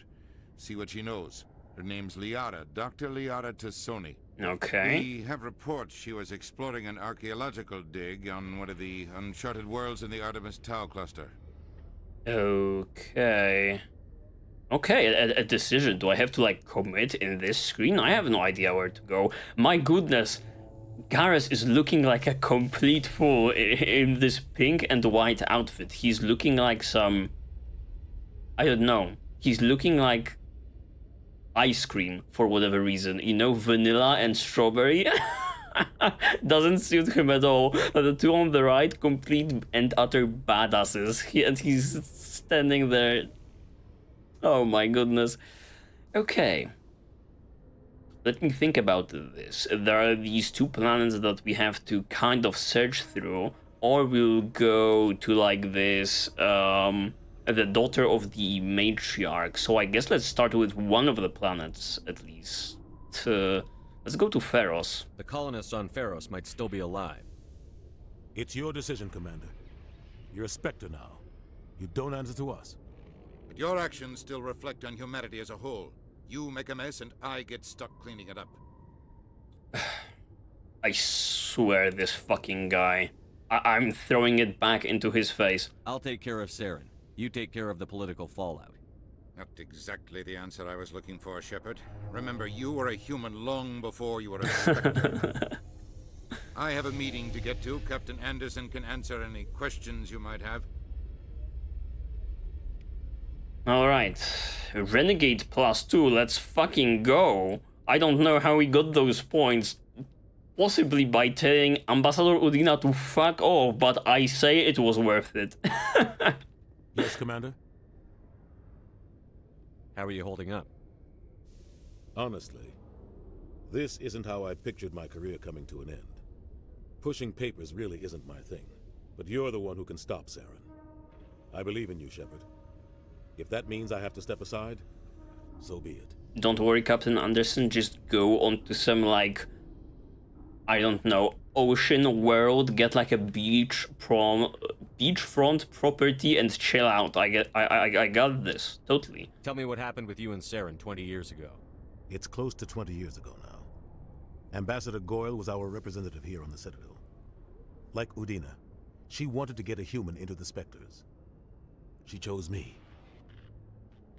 S17: See what she knows. Her name's Liara, Dr. Liara Tassoni.
S1: Okay.
S17: We have reports she was exploring an archaeological dig on one of the uncharted worlds in the Artemis Tau cluster.
S1: Okay. Okay, a decision. Do I have to, like, commit in this screen? I have no idea where to go. My goodness. Garrus is looking like a complete fool in this pink and white outfit. He's looking like some... I don't know. He's looking like ice cream for whatever reason. You know, vanilla and strawberry? Doesn't suit him at all. The two on the right, complete and utter badasses. And he's standing there... Oh my goodness. Okay. Let me think about this. There are these two planets that we have to kind of search through, or we'll go to like this, the daughter of the matriarch. So I guess let's start with one of the planets at least. Let's go to Pharos.
S3: The colonists on Pharos might still be alive.
S14: It's your decision, Commander. You're a Spectre now. You don't answer to us.
S17: But your actions still reflect on humanity as a whole. You make a mess and I get stuck cleaning it up.
S1: I swear this fucking guy. I'm throwing it back into his face.
S3: I'll take care of Saren. You take care of the political fallout.
S17: Not exactly the answer I was looking for, Shepard. Remember, you were a human long before you were a Spectre. I have a meeting to get to. Captain Anderson can answer any questions you might have.
S1: Alright, Renegade +2, let's fucking go. I don't know how we got those points. Possibly by telling Ambassador Udina to fuck off, but I say it was worth it.
S14: Yes, Commander?
S3: How are you holding up?
S14: Honestly, This isn't how I pictured my career coming to an end. Pushing papers really isn't my thing, but you're the one who can stop Saren. I believe in you, Shepard. If that means I have to step aside, so be it.
S1: Don't worry, Captain Anderson, just go onto some, like, I don't know, ocean world, get like a beachfront property and chill out. I got this, totally.
S3: Tell me what happened with you and Saren 20 years ago.
S14: It's close to 20 years ago now. Ambassador Goyle was our representative here on the Citadel. Like Udina, she wanted to get a human into the Spectres. She chose me.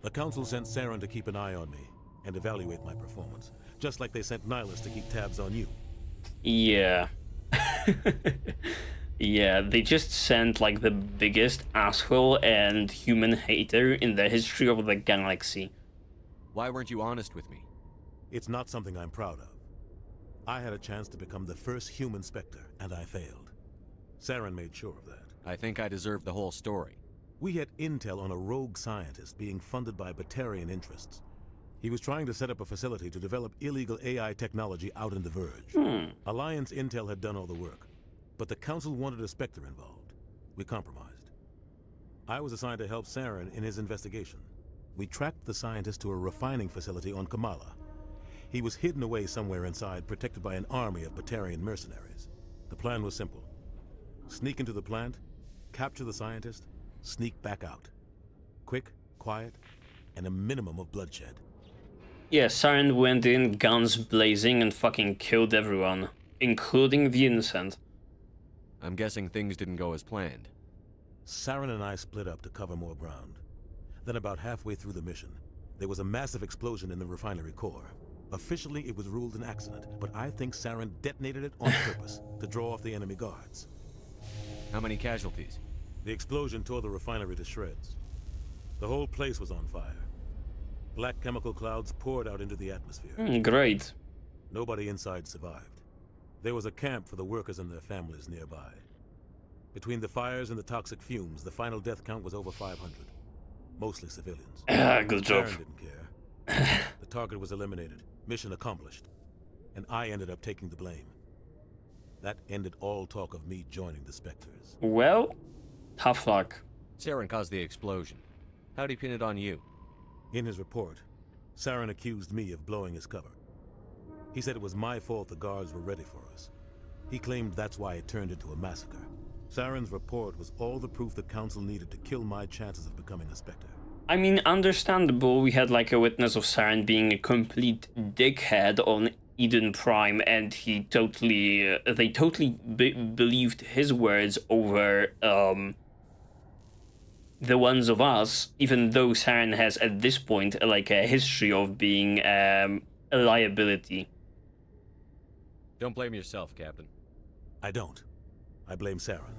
S14: The Council sent Saren to keep an eye on me and evaluate my performance, just like they sent Nihilus to keep tabs on you.
S1: Yeah. Yeah, they just sent like the biggest asshole and human hater in the history of the galaxy.
S3: Why weren't you honest with me?
S14: It's not something I'm proud of. I had a chance to become the first human Spectre, and I failed. Saren made sure of that.
S3: I think I deserve the whole story.
S14: We had intel on a rogue scientist being funded by Batarian interests. He was trying to set up a facility to develop illegal AI technology out in the Verge. Alliance intel had done all the work, but the Council wanted a Spectre involved. We compromised. I was assigned to help Saren in his investigation. We tracked the scientist to a refining facility on Kamala. He was hidden away somewhere inside, protected by an army of Batarian mercenaries. The plan was simple. Sneak into the plant, capture the scientist, sneak back out. Quick, quiet, and a minimum of bloodshed.
S1: Yeah, Saren went in guns blazing and fucking killed everyone, including the innocent.
S3: I'm guessing things didn't go as planned.
S14: Saren and I split up to cover more ground. Then about halfway through the mission, there was a massive explosion in the refinery core. Officially, it was ruled an accident, but I think Saren detonated it on purpose to draw off the enemy guards.
S3: How many casualties?
S14: The explosion tore the refinery to shreds. The whole place was on fire. Black chemical clouds poured out into the atmosphere.
S1: Great.
S14: Nobody inside survived. There was a camp for the workers and their families nearby. Between the fires and the toxic fumes, the final death count was over 500. Mostly civilians.
S1: Good job.
S14: Saren didn't care. The target was eliminated. Mission accomplished. And I ended up taking the blame. That ended all talk of me joining the Spectres.
S1: Well, tough luck.
S3: Saren caused the explosion. How'd he pin it on you?
S14: In his report, Saren accused me of blowing his cover. He said it was my fault the guards were ready for us. He claimed that's why it turned into a massacre. Saren's report was all the proof the Council needed to kill my chances of becoming a Spectre.
S1: I mean, understandable. We had like a witness of Saren being a complete dickhead on Eden Prime, and he totally, they totally believed his words over the ones of us, even though Saren has at this point like a history of being a liability.
S3: Don't blame yourself, Captain.
S14: I don't. I blame Saren.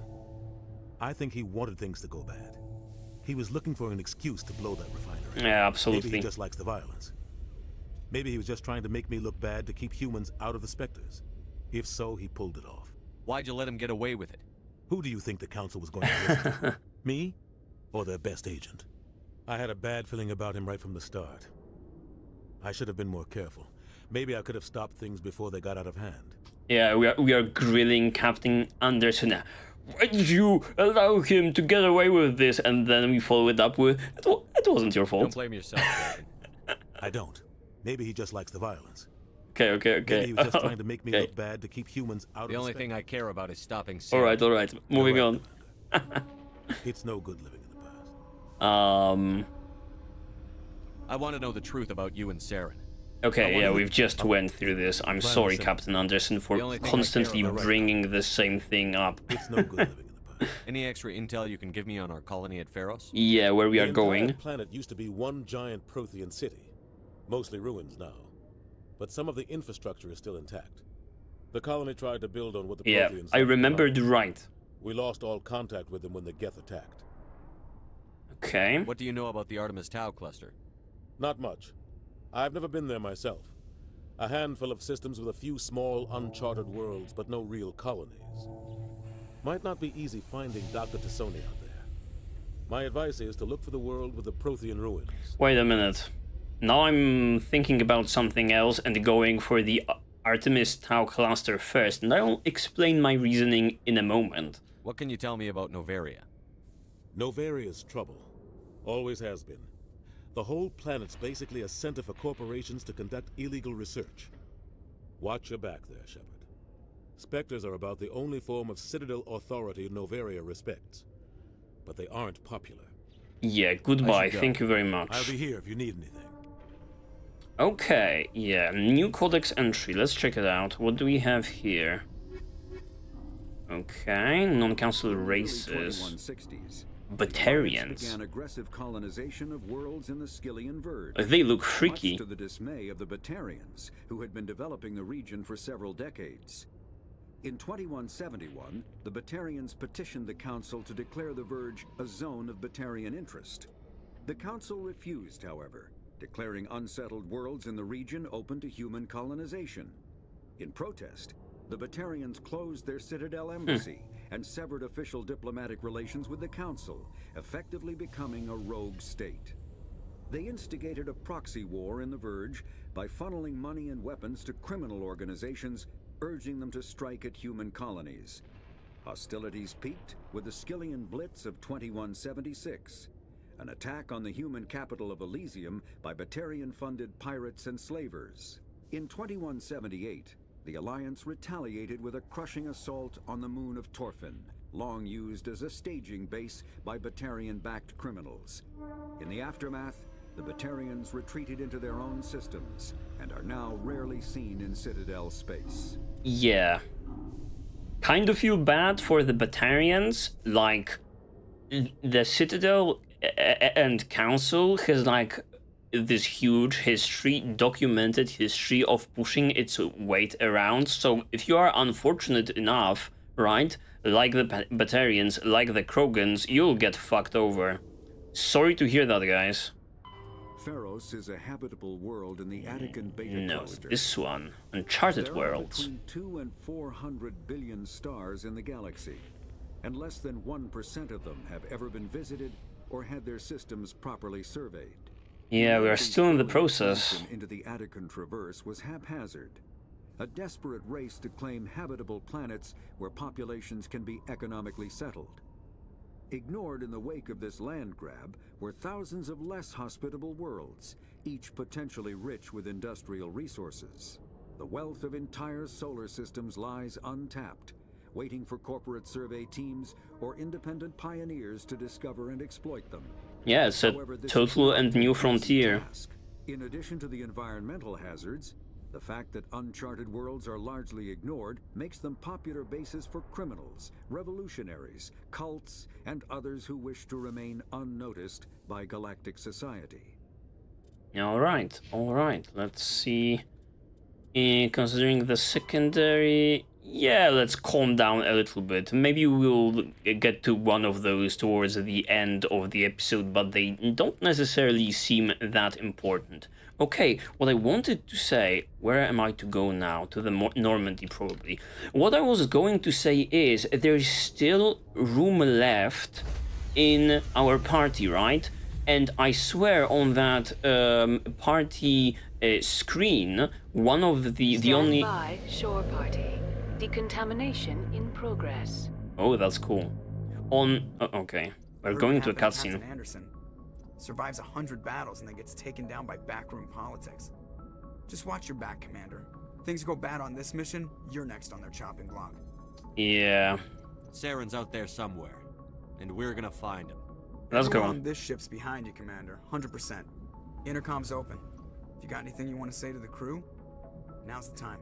S14: I think he wanted things to go bad. He was looking for an excuse to blow that refinery.
S1: Yeah, absolutely.
S14: Maybe he just likes the violence. Maybe he was just trying to make me look bad to keep humans out of the Spectres. If so, he pulled it off.
S3: Why'd you let him get away with it?
S14: Who do you think the Council was going to listen to? Me? Or their best agent? I had a bad feeling about him right from the start. I should have been more careful. Maybe I could have stopped things before they got out of hand.
S1: Yeah, we are grilling Captain Anderson. Why did you allow him to get away with this? And then we follow it up with, it wasn't your fault.
S3: Don't blame yourself, Captain.
S14: I don't. Maybe he just likes the violence.
S1: Okay.
S14: Maybe he was just trying to make me look bad to keep humans out of the
S3: only thing I care about is stopping Saren.
S1: All right. Moving on.
S14: It's no good living in the past.
S3: I want to know the truth about you and Saren.
S1: Okay, yeah, we've just went through this. I'm sorry, Captain Anderson, for constantly bringing the same thing up.
S14: It's no good living in the past.
S3: Any extra intel you can give me on our colony at Pharos?
S1: Yeah, where we are going.
S14: The planet used to be one giant Prothean city. Mostly ruins now. But some of the infrastructure is still intact. The colony tried to build on what the Protheans...
S1: I remembered right.
S14: We lost all contact with them when the Geth attacked.
S1: Okay.
S3: What do you know about the Artemis Tau cluster?
S14: Not much. I've never been there myself. A handful of systems with a few small, uncharted worlds, but no real colonies. Might not be easy finding Dr. Tassoni out there. My advice is to look for the world with the Prothean ruins.
S1: Wait a minute. Now I'm thinking about something else and going for the Artemis Tau cluster first, and I'll explain my reasoning in a moment.
S3: What can you tell me about Novaria?
S14: Novaria's trouble. Always has been. The whole planet's basically a center for corporations to conduct illegal research. Watch your back there, Shepard. Spectres are about the only form of Citadel authority Novaria respects. But they aren't popular.
S1: Yeah, goodbye, thank you very much.
S14: I'll be here if you need anything.
S1: Okay, yeah, new codex entry, let's check it out. What do we have here? Okay, non-council races. Batarians.
S20: Began aggressive colonization of worlds in the Skillian Verge.
S1: They look freaky.
S20: Much to the dismay of the Batarians, who had been developing the region for several decades. In 2171, the Batarians petitioned the Council to declare the Verge a zone of Batarian interest. The Council refused, however, declaring unsettled worlds in the region open to human colonization. In protest, the Batarians closed their Citadel embassy and severed official diplomatic relations with the Council, effectively becoming a rogue state. They instigated a proxy war in the Verge by funneling money and weapons to criminal organizations, urging them to strike at human colonies. Hostilities peaked with the Skillian Blitz of 2176, an attack on the human capital of Elysium by Batarian-funded pirates and slavers. In 2178, the Alliance retaliated with a crushing assault on the moon of Torfin, long used as a staging base by Batarian-backed criminals. In the aftermath, the Batarians retreated into their own systems and are now rarely seen in Citadel space.
S1: Yeah. Kind of feel bad for the Batarians, like, the Citadel and Council has, like, this huge history, documented history of pushing its weight around, so if you are unfortunate enough, right, like the Batarians, like the Krogans, you'll get fucked over. Sorry to hear that, guys.
S20: Pharos is a habitable world in the Attican Beta cluster.
S1: No, this one, Uncharted
S20: there
S1: Worlds.
S20: There are between 200 and 400 billion stars in the galaxy, and less than 1% of them have ever been visited or had their systems properly surveyed.
S1: Yeah, we are still in the process.
S20: Into the Attican Traverse was haphazard, a desperate race to claim habitable planets where populations can be economically settled. Ignored in the wake of this land grab were thousands of less hospitable worlds, each potentially rich with industrial resources. The wealth of entire solar systems lies untapped, waiting for corporate survey teams or independent pioneers to discover and exploit them.
S1: Yeah, it's a total and new frontier.
S20: In addition to the environmental hazards, the fact that uncharted worlds are largely ignored makes them popular bases for criminals, revolutionaries, cults, and others who wish to remain unnoticed by galactic society.
S1: Alright, let's see. Considering the secondary... Yeah, let's calm down a little bit. Maybe we'll get to one of those towards the end of the episode, but they don't necessarily seem that important. Okay, what I wanted to say... Where am I to go now? To the Normandy, probably. What I was going to say is, there's still room left in our party, right? And I swear on that party screen, one of the only...
S21: Stand by, shore party. Decontamination in progress.
S1: Oh, that's cool. Okay, we're going to a cutscene.
S22: Anderson survives 100 battles and then gets taken down by backroom politics. Just watch your back, Commander. Things go bad on this mission, you're next on their chopping block.
S1: Yeah.
S3: Saren's out there somewhere, and we're gonna find him.
S1: Let's go.
S22: On this ship's behind you, Commander. 100%. Intercom's open. If you got anything you want to say to the crew, now's the time.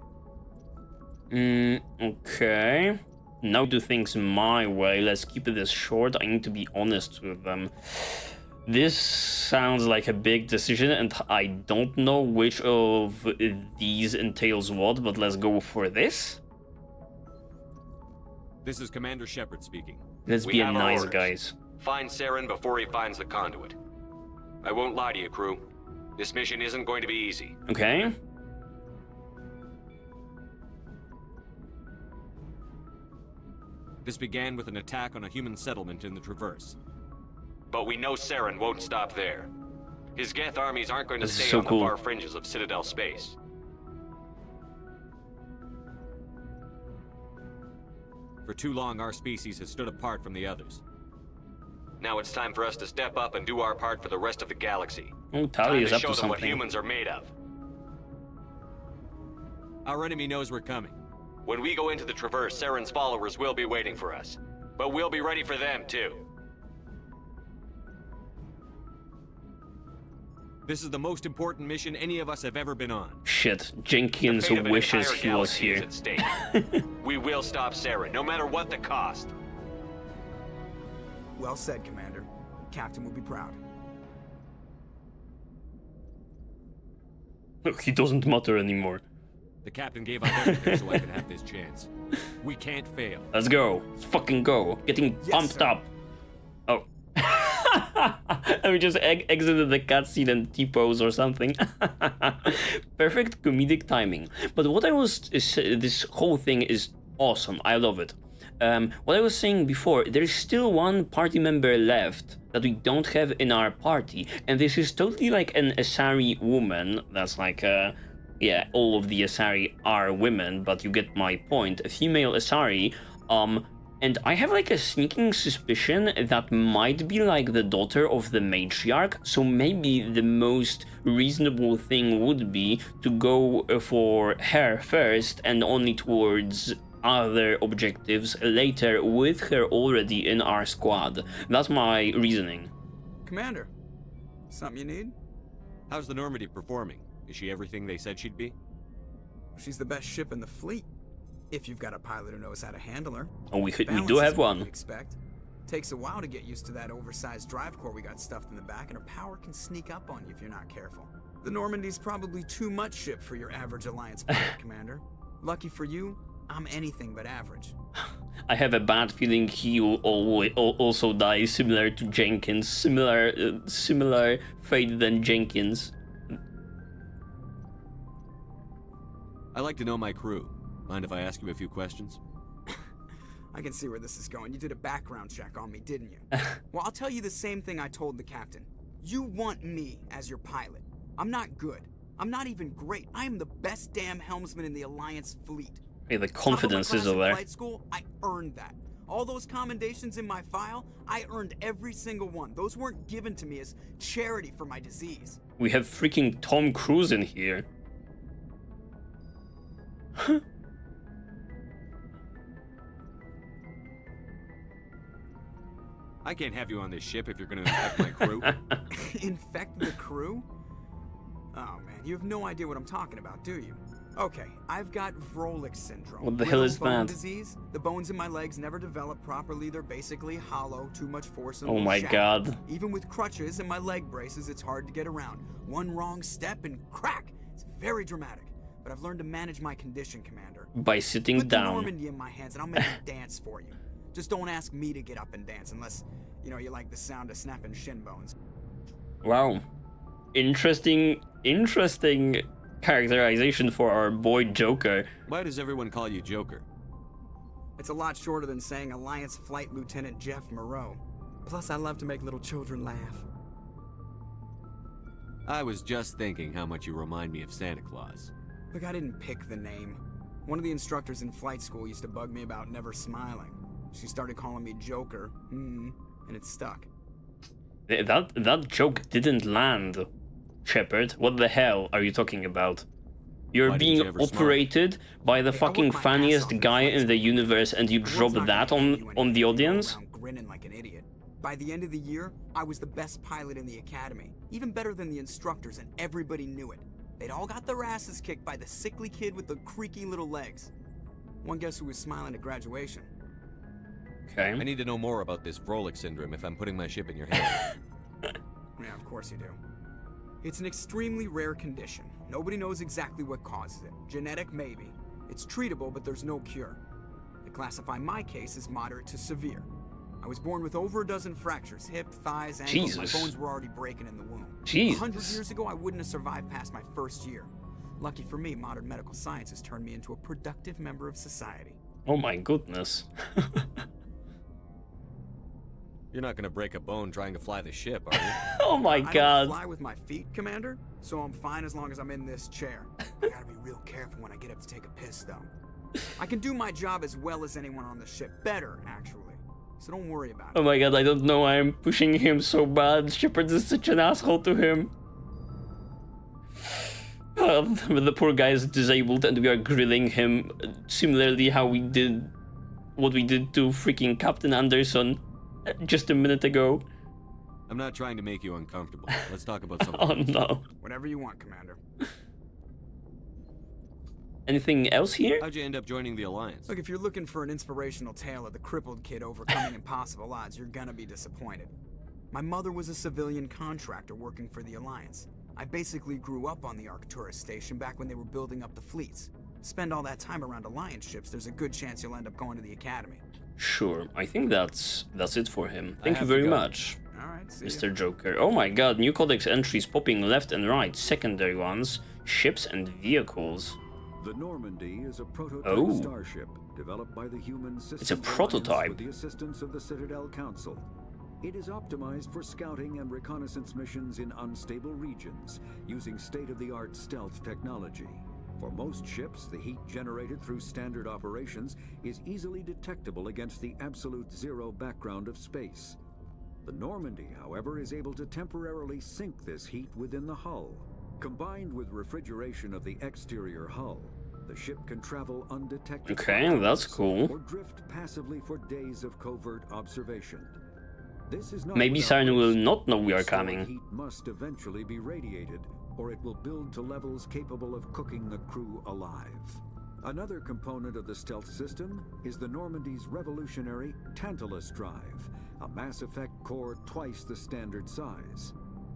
S1: Okay. Now do things my way. Let's keep this short. I need to be honest with them. This sounds like a big decision, and I don't know which of these entails what, but let's go for this.
S3: This is Commander Shepard speaking.
S1: Let's be nice, guys.
S23: Find Saren before he finds the conduit. I won't lie to you, crew. This mission isn't going to be easy.
S1: Okay.
S3: This began with an attack on a human settlement in the Traverse.
S23: But we know Saren won't stop there. His Geth armies aren't going to stay
S1: so
S23: on the far fringes of Citadel space. For too long, our species has stood apart from the others. Now it's time for us to step up and do our part for the rest of the galaxy.
S1: Oh, Tali is
S23: Time
S1: up
S23: to
S1: to
S23: show them what
S1: something.
S23: humans are made of. Our enemy knows we're coming. When we go into the Traverse, Saren's followers will be waiting for us. But we'll be ready for them, too. This is the most important mission any of us have ever been on.
S1: Shit, Jenkins wishes he was here.
S23: At stake. We will stop Saren, no matter what the cost.
S22: Well said, Commander. Captain will be proud.
S1: He doesn't matter anymore.
S23: The captain gave up everything so I could have this chance. We can't fail.
S1: Let's go. Let's fucking go. Getting pumped up. Oh. And we just exited the cutscene and T-pose or something. Perfect comedic timing. But what I was... this whole thing is awesome. I love it. What I was saying before, there's still one party member left that we don't have in our party. And this is totally like an Asari woman. That's like... yeah, all of the Asari are women, but you get my point. A female Asari, and I have like a sneaking suspicion that might be like the daughter of the matriarch, so maybe the most reasonable thing would be to go for her first and only towards other objectives later with her already in our squad. That's my reasoning.
S22: Commander, something you need?
S3: How's the Normandy performing? Is she everything they said she'd be?
S22: She's the best ship in the fleet. If you've got a pilot who knows how to handle her.
S1: Oh, we do have one.
S22: Expect. Takes a while to get used to that oversized drive core we got stuffed in the back, and her power can sneak up on you if you're not careful. The Normandy's probably too much ship for your average Alliance pilot, Commander. Lucky for you, I'm anything but average.
S1: I have a bad feeling he will also die similar to Jenkins. Similar fate than Jenkins.
S3: I like to know my crew. Mind if I ask you a few questions?
S22: I can see where this is going. You did a background check on me, didn't you? Well, I'll tell you the same thing I told the captain. You want me as your pilot. I'm not good. I'm not even great. I am the best damn helmsman in the Alliance fleet.
S1: Hey, the confidence is over there.
S22: Flight school, I earned that. All those commendations in my file, I earned every single one. Those weren't given to me as charity for my disease.
S1: We have freaking Tom Cruise in here.
S3: I can't have you on this ship if you're gonna infect my crew.
S22: Infect the crew? Oh man, you have no idea what I'm talking about, do you? Okay, I've got Vrolik syndrome.
S1: What the hell is that?
S22: Disease. The bones in my legs never develop properly. They're basically hollow, too much force and
S1: oh my god.
S22: Even with crutches and my leg braces, it's hard to get around. One wrong step and crack. It's very dramatic. But I've learned to manage my condition, Commander.
S1: By sitting
S22: Put
S1: down.
S22: Put the Normandy in my hands and I'll make it dance for you. Just don't ask me to get up and dance unless, you know, you like the sound of snapping shin bones.
S1: Wow. Interesting characterization for our boy Joker.
S3: Why does everyone call you Joker?
S22: It's a lot shorter than saying Alliance Flight Lieutenant Jeff Moreau. Plus, I love to make little children laugh.
S3: I was just thinking how much you remind me of Santa Claus.
S22: Look, I didn't pick the name. One of the instructors in flight school used to bug me about never smiling. She started calling me Joker, and it stuck.
S1: That joke didn't land, Shepard. What the hell are you talking about? You're being operated by the fucking funniest guy in the universe, and you drop that on the audience?
S22: Grinning like an idiot. By the end of the year, I was the best pilot in the academy, even better than the instructors, and everybody knew it. They'd all got their asses kicked by the sickly kid with the creaky little legs. One guess who was smiling at graduation?
S1: Okay.
S3: I need to know more about this Vrolik syndrome if I'm putting my ship in your hands.
S22: Yeah, of course you do. It's an extremely rare condition. Nobody knows exactly what causes it. Genetic, maybe. It's treatable, but there's no cure. They classify my case as moderate to severe. I was born with over a dozen fractures, hip, thighs, ankles.
S1: Jesus.
S22: My bones were already breaking in the womb.
S1: Jesus.
S22: 100 years ago, I wouldn't have survived past my first year. Lucky for me, modern medical science has turned me into a productive member of society.
S1: Oh my goodness.
S3: You're not gonna break a bone trying to fly the ship, are you?
S1: Oh my
S22: I
S1: god.
S22: don't fly with my feet, Commander, so I'm fine as long as I'm in this chair. I gotta be real careful when I get up to take a piss, though. I can do my job as well as anyone on the ship. Better, actually. So don't worry about it.
S1: Oh my god, I don't know why I'm pushing him so bad. Shepard is such an asshole to him. The poor guy is disabled and we are grilling him similarly how we did what we did to freaking Captain Anderson just a minute ago.
S3: I'm not trying to make you uncomfortable. Let's talk about something.
S1: Oh no.
S22: Whatever you want, Commander.
S1: Anything else here?
S3: How'd you end up joining the Alliance?
S22: Look, if you're looking for an inspirational tale of the crippled kid overcoming impossible odds, you're gonna be disappointed. My mother was a civilian contractor working for the Alliance. I basically grew up on the Arcturus station back when they were building up the fleets. Spend all that time around Alliance ships, there's a good chance you'll end up going to the Academy.
S1: Sure, I think that's it for him. Thank you very much,
S22: Alright,
S1: Mr. Joker. Oh my god, new codex entries popping left and right, secondary ones, ships and vehicles.
S20: The Normandy is a prototype starship developed by the human systems.
S1: It's a prototype.
S20: With the assistance of the Citadel Council. It is optimized for scouting and reconnaissance missions in unstable regions, using state-of-the-art stealth technology. For most ships, the heat generated through standard operations is easily detectable against the absolute zero background of space. The Normandy, however, is able to temporarily sink this heat within the hull. Combined with refrigeration of the exterior hull, the ship can travel undetected.
S1: Okay, that's cool.
S20: Or drift passively for days of covert observation. This is not
S1: Maybe Siren will not know we are coming.
S20: Heat must eventually be radiated, or it will build to levels capable of cooking the crew alive. Another component of the stealth system is the Normandy's revolutionary Tantalus drive, a Mass Effect core twice the standard size.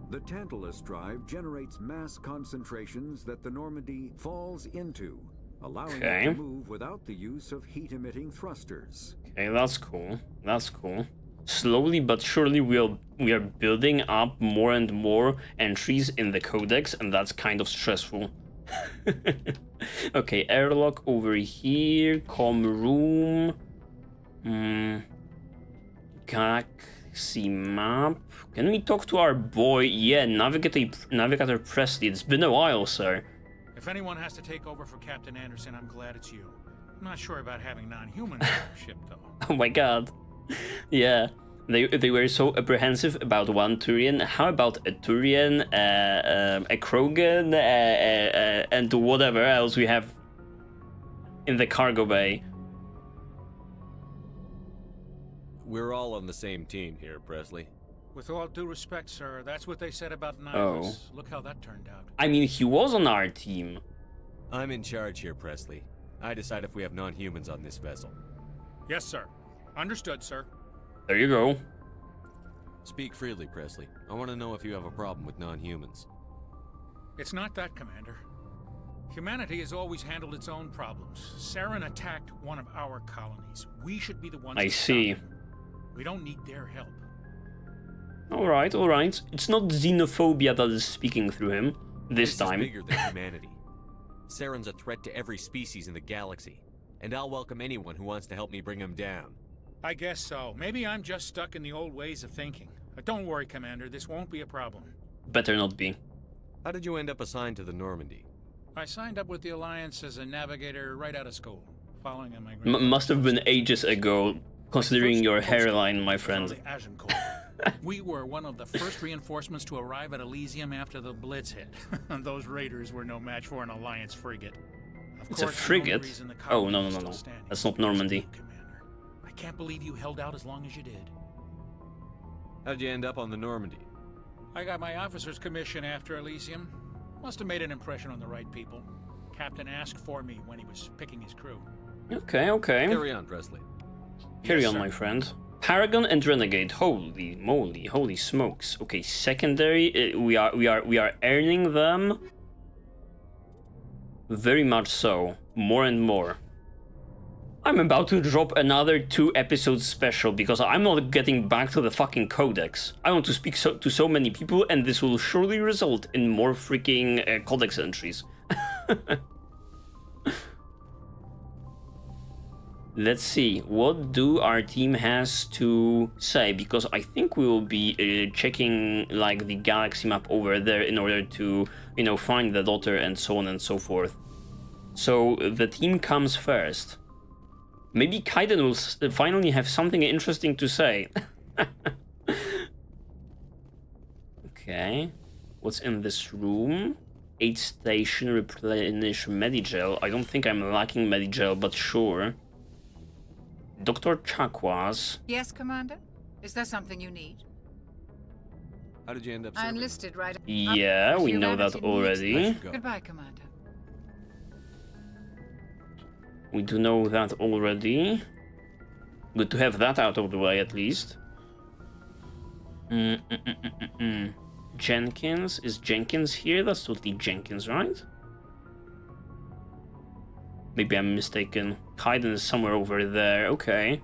S20: The Tantalus drive generates mass concentrations that the Normandy falls into, allowing it to move without the use of heat-emitting thrusters.
S1: Okay, that's cool. That's cool. Slowly but surely we are building up more and more entries in the codex, and that's kind of stressful. Okay, airlock over here, comm room, galaxy map. Can we talk to our boy? Yeah, Navigator Presley. It's been a while, sir.
S4: If anyone has to take over for Captain Anderson, I'm glad it's you. I'm not sure about having non-humans on the ship, though.
S1: Oh my god. Yeah, they were so apprehensive about one Turian. How about a Turian, a Krogan, and whatever else we have in the cargo bay?
S3: We're all on the same team here, Presley.
S4: With all due respect, sir, that's what they said about Nihilus. Look how that turned out.
S1: I mean, he was on our team.
S3: I'm in charge here, Presley. I decide if we have non-humans on this vessel.
S4: Yes, sir. Understood, sir.
S1: There you go.
S3: Speak freely, Presley. I want to know if you have a problem with non-humans.
S4: It's not that, Commander. Humanity has always handled its own problems. Saren attacked one of our colonies. We should be the ones
S1: I see.
S4: We don't need their help.
S1: Alright, alright. It's not xenophobia that is speaking through him this time.
S3: Is bigger than humanity. Saren's a threat to every species in the galaxy, and I'll welcome anyone who wants to help me bring him down.
S4: I guess so. Maybe I'm just stuck in the old ways of thinking. But don't worry, Commander. This won't be a problem.
S1: Better not be.
S3: How did you end up assigned to the Normandy?
S4: I signed up with the Alliance as a navigator right out of school, following in my
S1: Must have been ages ago, considering your hairline, my friend.
S4: We were one of the first reinforcements to arrive at Elysium after the Blitz hit. Those raiders were no match for an Alliance frigate.
S1: It's a frigate? Oh, no. That's not Normandy.
S4: I can't believe you held out as long as you did.
S3: How'd you end up on the Normandy?
S4: I got my officer's commission after Elysium. Must have made an impression on the right people. Captain asked for me when he was picking his crew.
S1: Okay.
S3: Carry on, Presley.
S1: Carry on, my friend. Paragon and Renegade. Holy moly, holy smokes. Okay, secondary. We are earning them. Very much so. More and more. I'm about to drop another 2-episode special because I'm not getting back to the fucking codex. I want to speak to so many people, and this will surely result in more freaking codex entries. Let's see, what do our team has to say? Because I think we will be checking like the galaxy map over there in order to, you know, find the daughter and so on and so forth. So the team comes first. Maybe Kaiden will finally have something interesting to say. Okay, what's in this room? 8 station, replenish Medigel. I don't think I'm lacking Medigel, but sure. Dr. Chakwas.
S5: Yes, Commander? Is there something you need?
S3: How did you end up
S5: I
S3: serving?
S5: enlisted right
S1: Yeah, we know that already.
S5: Goodbye, Commander.
S1: We do know that already. Good to have that out of the way, at least. Jenkins? Is Jenkins here? That's totally Jenkins, right? Maybe I'm mistaken. Kaiden is somewhere over there. Okay.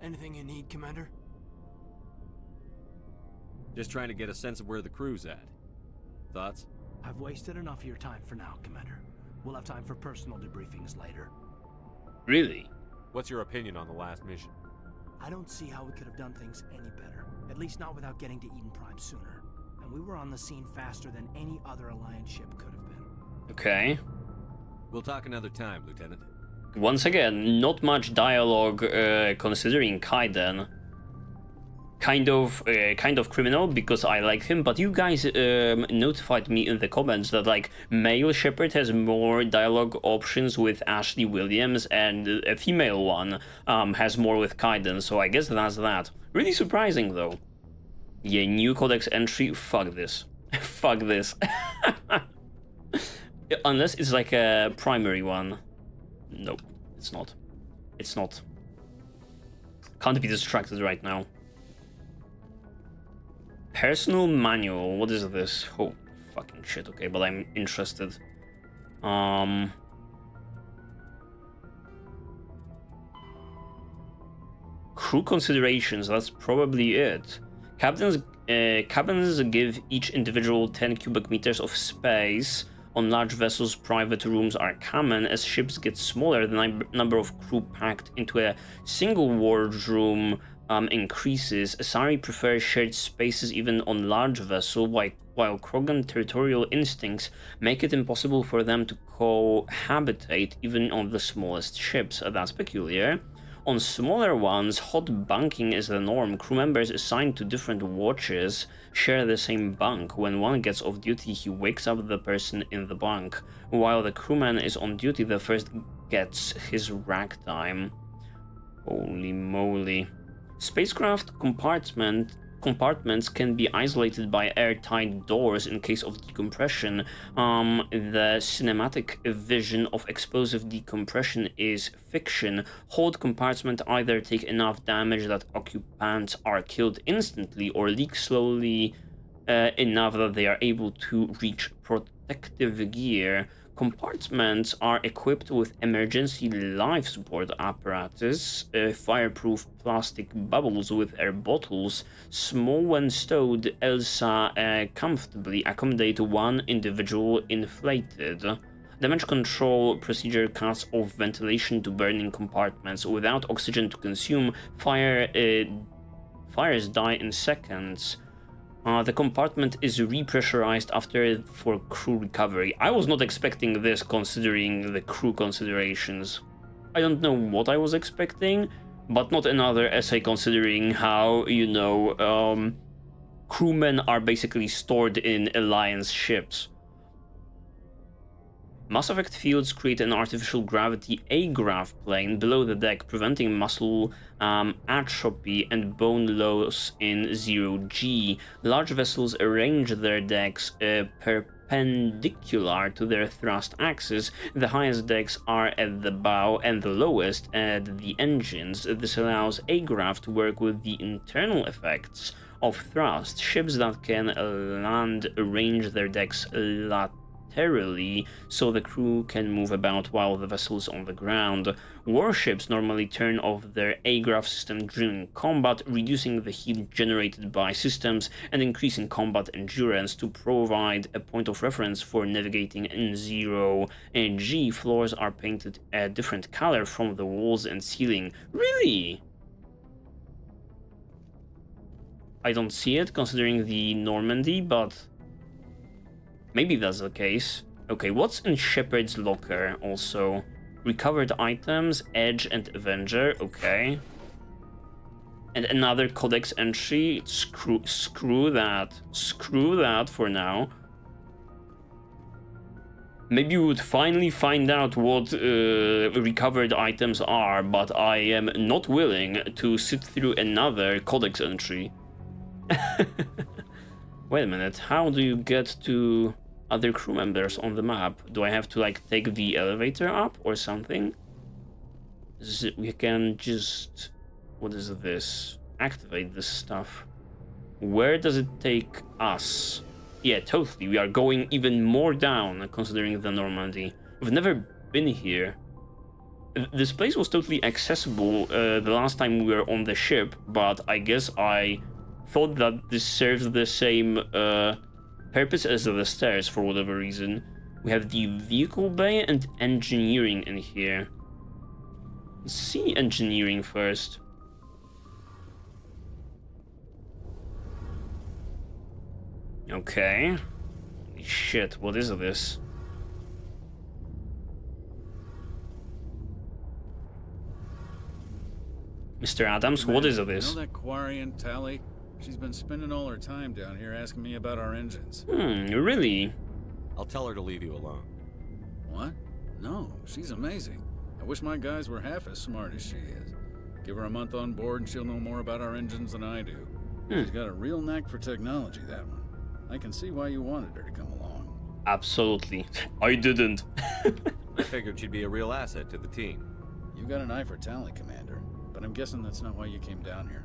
S10: Anything you need, Commander?
S3: Just trying to get a sense of where the crew's at. Thoughts?
S10: I've wasted enough of your time for now, Commander. We'll have time for personal debriefings later.
S1: Really?
S3: What's your opinion on the last mission?
S10: I don't see how we could have done things any better. At least not without getting to Eden Prime sooner. And we were on the scene faster than any other Alliance ship could have been.
S1: Okay.
S3: We'll talk another time, Lieutenant.
S1: Once again, not much dialogue considering Kaiden. Kind of criminal because I like him, but you guys notified me in the comments that like male Shepard has more dialogue options with Ashley Williams and a female one has more with Kaiden, so I guess that's that. Really surprising though. Yeah, new codex entry, fuck this. Fuck this. Unless it's like a primary one. Nope, it's not. It's not. Can't be distracted right now. Personal manual, what is this? Oh, fucking shit, okay, but I'm interested. Crew considerations, that's probably it. Cabins give each individual 10 cubic meters of space. On large vessels, private rooms are common. As ships get smaller, the number of crew packed into a single wardroom increases. Asari prefer shared spaces even on large vessels, while Krogan territorial instincts make it impossible for them to cohabitate even on the smallest ships. That's peculiar. On smaller ones, hot bunking is the norm. Crew members assigned to different watches share the same bunk. When one gets off duty, he wakes up the person in the bunk. While the crewman is on duty, the first gets his rack time. Holy moly. Spacecraft compartments can be isolated by airtight doors in case of decompression. The cinematic vision of explosive decompression is fiction. Hold compartments either take enough damage that occupants are killed instantly or leak slowly enough that they are able to reach protective gear. Compartments are equipped with emergency life support apparatus, fireproof plastic bubbles with air bottles, small when stowed, ELSA comfortably accommodate one individual inflated. Damage control procedure cuts off ventilation to burning compartments. Without oxygen to consume, fires die in seconds. The compartment is repressurized for crew recovery. I was not expecting this considering the crew considerations. I don't know what I was expecting, but not another essay considering how, you know, crewmen are basically stored in Alliance ships. Mass Effect fields create an artificial gravity agrav plane below the deck, preventing muscle atrophy and bone loss in 0G. Large vessels arrange their decks perpendicular to their thrust axis. The highest decks are at the bow and the lowest at the engines. This allows agrav to work with the internal effects of thrust. Ships that can land arrange their decks momentarily so the crew can move about while the vessel is on the ground. Warships normally turn off their aircraft system during combat, reducing the heat generated by systems and increasing combat endurance. To provide a point of reference for navigating in zero G, floors are painted a different color from the walls and ceiling. Really? I don't see it considering the Normandy, but maybe that's the case. Okay, what's in Shepard's locker also? Recovered items, Edge and Avenger, okay. And another Codex entry, screw that for now. Maybe we would finally find out what recovered items are, but I am not willing to sit through another Codex entry. Wait a minute, how do you get to other crew members on the map? Do I have to like take the elevator up or something? We can just... what is this? Activate this stuff. Where does it take us? Yeah, totally, we are going even more down considering the Normandy. We've never been here. This place was totally accessible the last time we were on the ship, but I guess I thought that this serves the same purpose as the stairs for whatever reason. We have the vehicle bay and engineering in here. Let's see engineering first. Okay. Holy shit, what is this? Mr. Adams, what is this?
S7: You know that Quarian Tally? She's been spending all her time down here asking me about our engines.
S1: Really?
S23: I'll tell her to leave you alone.
S7: What? No, she's amazing. I wish my guys were half as smart as she is. Give her a month on board and she'll know more about our engines than I do. She's got a real knack for technology, that one. I can see why you wanted her to come along.
S1: Absolutely. I didn't.
S23: I figured she'd be a real asset to the team.
S7: You got an eye for talent, Commander, but I'm guessing that's not why you came down here.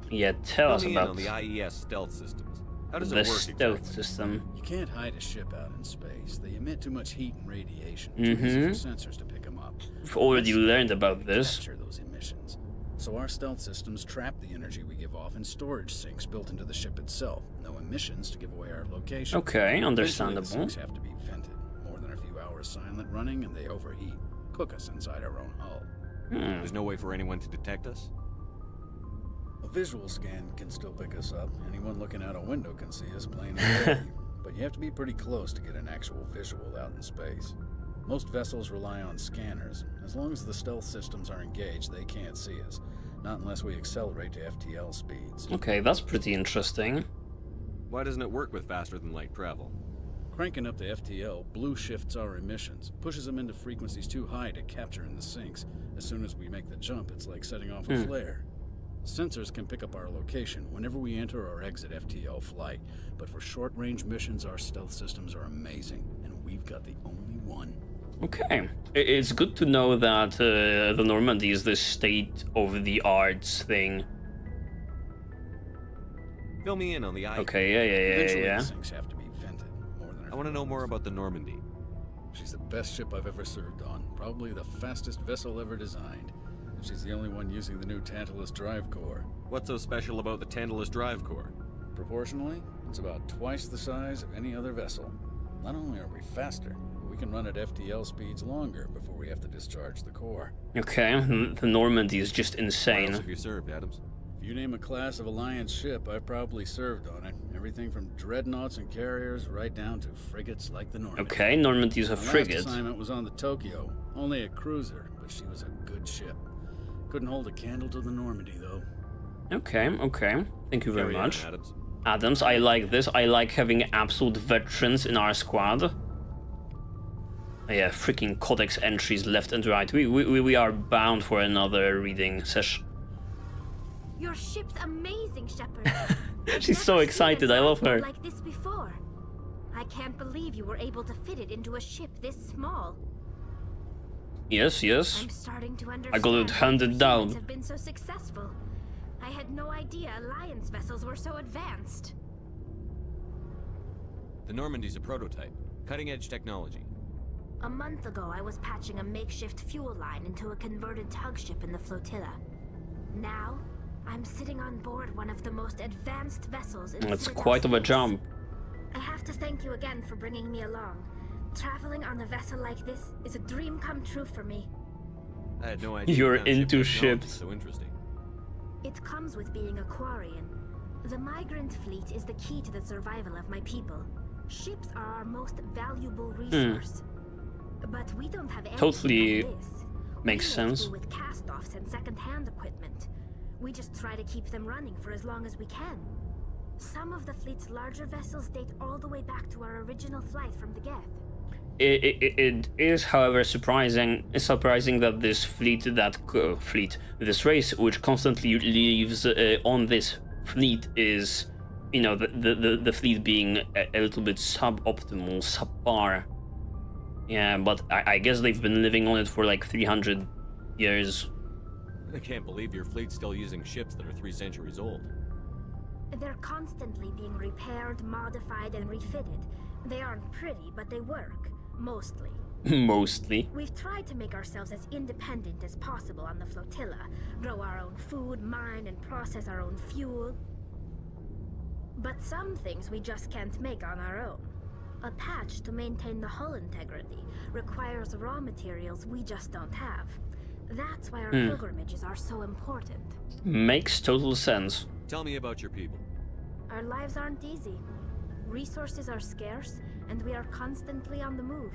S1: Yeah, tell us about
S23: on the IES stealth systems. How does it
S1: the
S23: work
S1: stealth
S23: exactly?
S1: system.
S7: You can't hide a ship out in space. They emit too much heat and radiation. Too easy for sensors to pick them up.
S1: We've already learned about this.
S7: Capture those emissions. So our stealth systems trap the energy we give off in storage sinks built into the ship itself. No emissions to give away our location.
S1: Okay, understandable.
S7: The sinks have to be vented. More than a few hours silent running and they overheat. Cook us inside our own hull.
S23: There's no way for anyone to detect us?
S7: A visual scan can still pick us up. Anyone looking out a window can see us plain and clearly. But you have to be pretty close to get an actual visual out in space. Most vessels rely on scanners. As long as the stealth systems are engaged, they can't see us. Not unless we accelerate to FTL speeds.
S1: Okay, that's pretty interesting.
S23: Why doesn't it work with faster than light travel?
S7: Cranking up the FTL blue shifts our emissions, pushes them into frequencies too high to capture in the sinks. As soon as we make the jump, it's like setting off a flare. Sensors can pick up our location whenever we enter or exit FTL flight, but for short-range missions, our stealth systems are amazing, and we've got the only one.
S1: Okay, it's good to know that the Normandy is the state-of-the-art thing.
S23: Fill me in on the IES.
S1: Okay, yeah.
S7: The sinks have to be vented.
S23: I want to know more about the Normandy.
S7: She's the best ship I've ever served on, probably the fastest vessel ever designed. She's the only one using the new Tantalus drive core.
S23: What's so special about the Tantalus drive core?
S7: Proportionally, it's about twice the size of any other vessel. Not only are we faster, but we can run at FTL speeds longer before we have to discharge the core.
S1: Okay, the Normandy is just insane.
S23: What else have you served, Adams?
S7: If you name a class of Alliance ship, I've probably served on it. Everything from dreadnoughts and carriers right down to frigates like the Normandy.
S1: Okay, Normandy is a frigate.
S7: My last assignment was on the Tokyo, only a cruiser, but she was a good ship. Couldn't hold a candle to the Normandy, though.
S1: Okay. Thank you very much.
S23: On,
S1: Adams, I like this. I like having absolute veterans in our squad. Yeah, freaking Codex entries left and right. We are bound for another reading session.
S9: Your ship's amazing, Shepard.
S1: She's so excited. I love her.
S9: Like this before. I can't believe you were able to fit it into a ship this small.
S1: Yes.
S9: I'm starting to understand
S1: I got it handed down.
S9: Have been so successful. I had no idea Alliance vessels were so advanced.
S23: The Normandy's a prototype. Cutting-edge technology.
S9: A month ago, I was patching a makeshift fuel line into a converted tug ship in the flotilla. Now, I'm sitting on board one of the most advanced vessels in
S1: That's quite of a jump.
S9: I have to thank you again for bringing me along. Traveling on a vessel like this is a dream come true for me.
S23: I had no idea.
S1: You're into ships.
S23: So interesting.
S9: It comes with being a Quarian. The migrant fleet is the key to the survival of my people. Ships are our most valuable resource. But we don't have any
S1: totally
S9: like this.
S1: makes sense.
S9: With cast-offs and second-hand equipment. We just try to keep them running for as long as we can. Some of the fleet's larger vessels date all the way back to our original flight from the Geth.
S1: It is, however, surprising that this this race, which constantly leaves on this fleet, is, you know, the fleet being a little bit suboptimal, subpar. Yeah, but I guess they've been living on it for like 300 years.
S23: I can't believe your fleet's still using ships that are 3 centuries old.
S9: They're constantly being repaired, modified, and refitted. They aren't pretty, but they work. Mostly.
S1: Mostly.
S9: We've tried to make ourselves as independent as possible on the flotilla. Grow our own food, mine, and process our own fuel. But some things we just can't make on our own. A patch to maintain the hull integrity requires raw materials we just don't have. That's why our pilgrimages are so important.
S1: Makes total sense.
S23: Tell me about your people.
S9: Our lives aren't easy. Resources are scarce, and we are constantly on the move.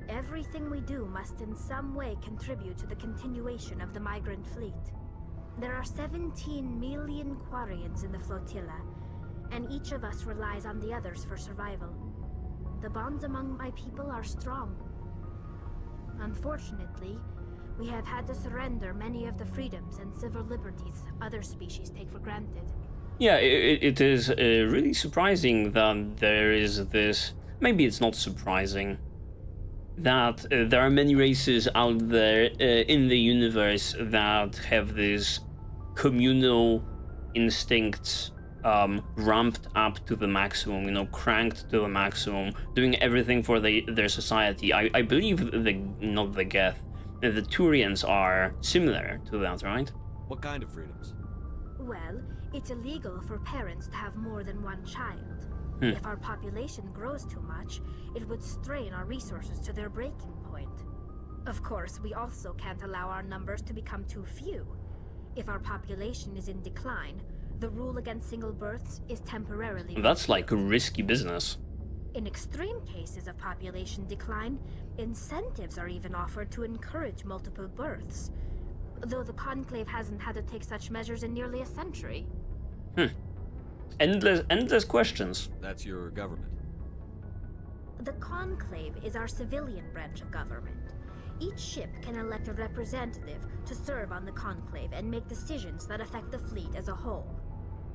S9: Everything we do must in some way contribute to the continuation of the migrant fleet. There are 17 million Quarians in the flotilla, and each of us relies on the others for survival. The bonds among my people are strong. Unfortunately, we have had to surrender many of the freedoms and civil liberties other species take for granted.
S1: Yeah, it is really surprising that there is this... Maybe it's not surprising that there are many races out there in the universe that have this communal instincts ramped up to the maximum, you know, cranked to the maximum, doing everything for their society. I believe not the Geth, the Turians are similar to that, right?
S23: What kind of freedoms?
S9: Well, it's illegal for parents to have more than one child. If our population grows too much, it would strain our resources to their breaking point. Of course, we also can't allow our numbers to become too few. If our population is in decline, the rule against single births is temporarily...
S1: That's like risky business.
S9: In extreme cases of population decline, incentives are even offered to encourage multiple births, though the Conclave hasn't had to take such measures in nearly a century.
S1: Endless questions.
S23: That's your government.
S9: The Conclave is our civilian branch of government. Each ship can elect a representative to serve on the Conclave and make decisions that affect the fleet as a whole.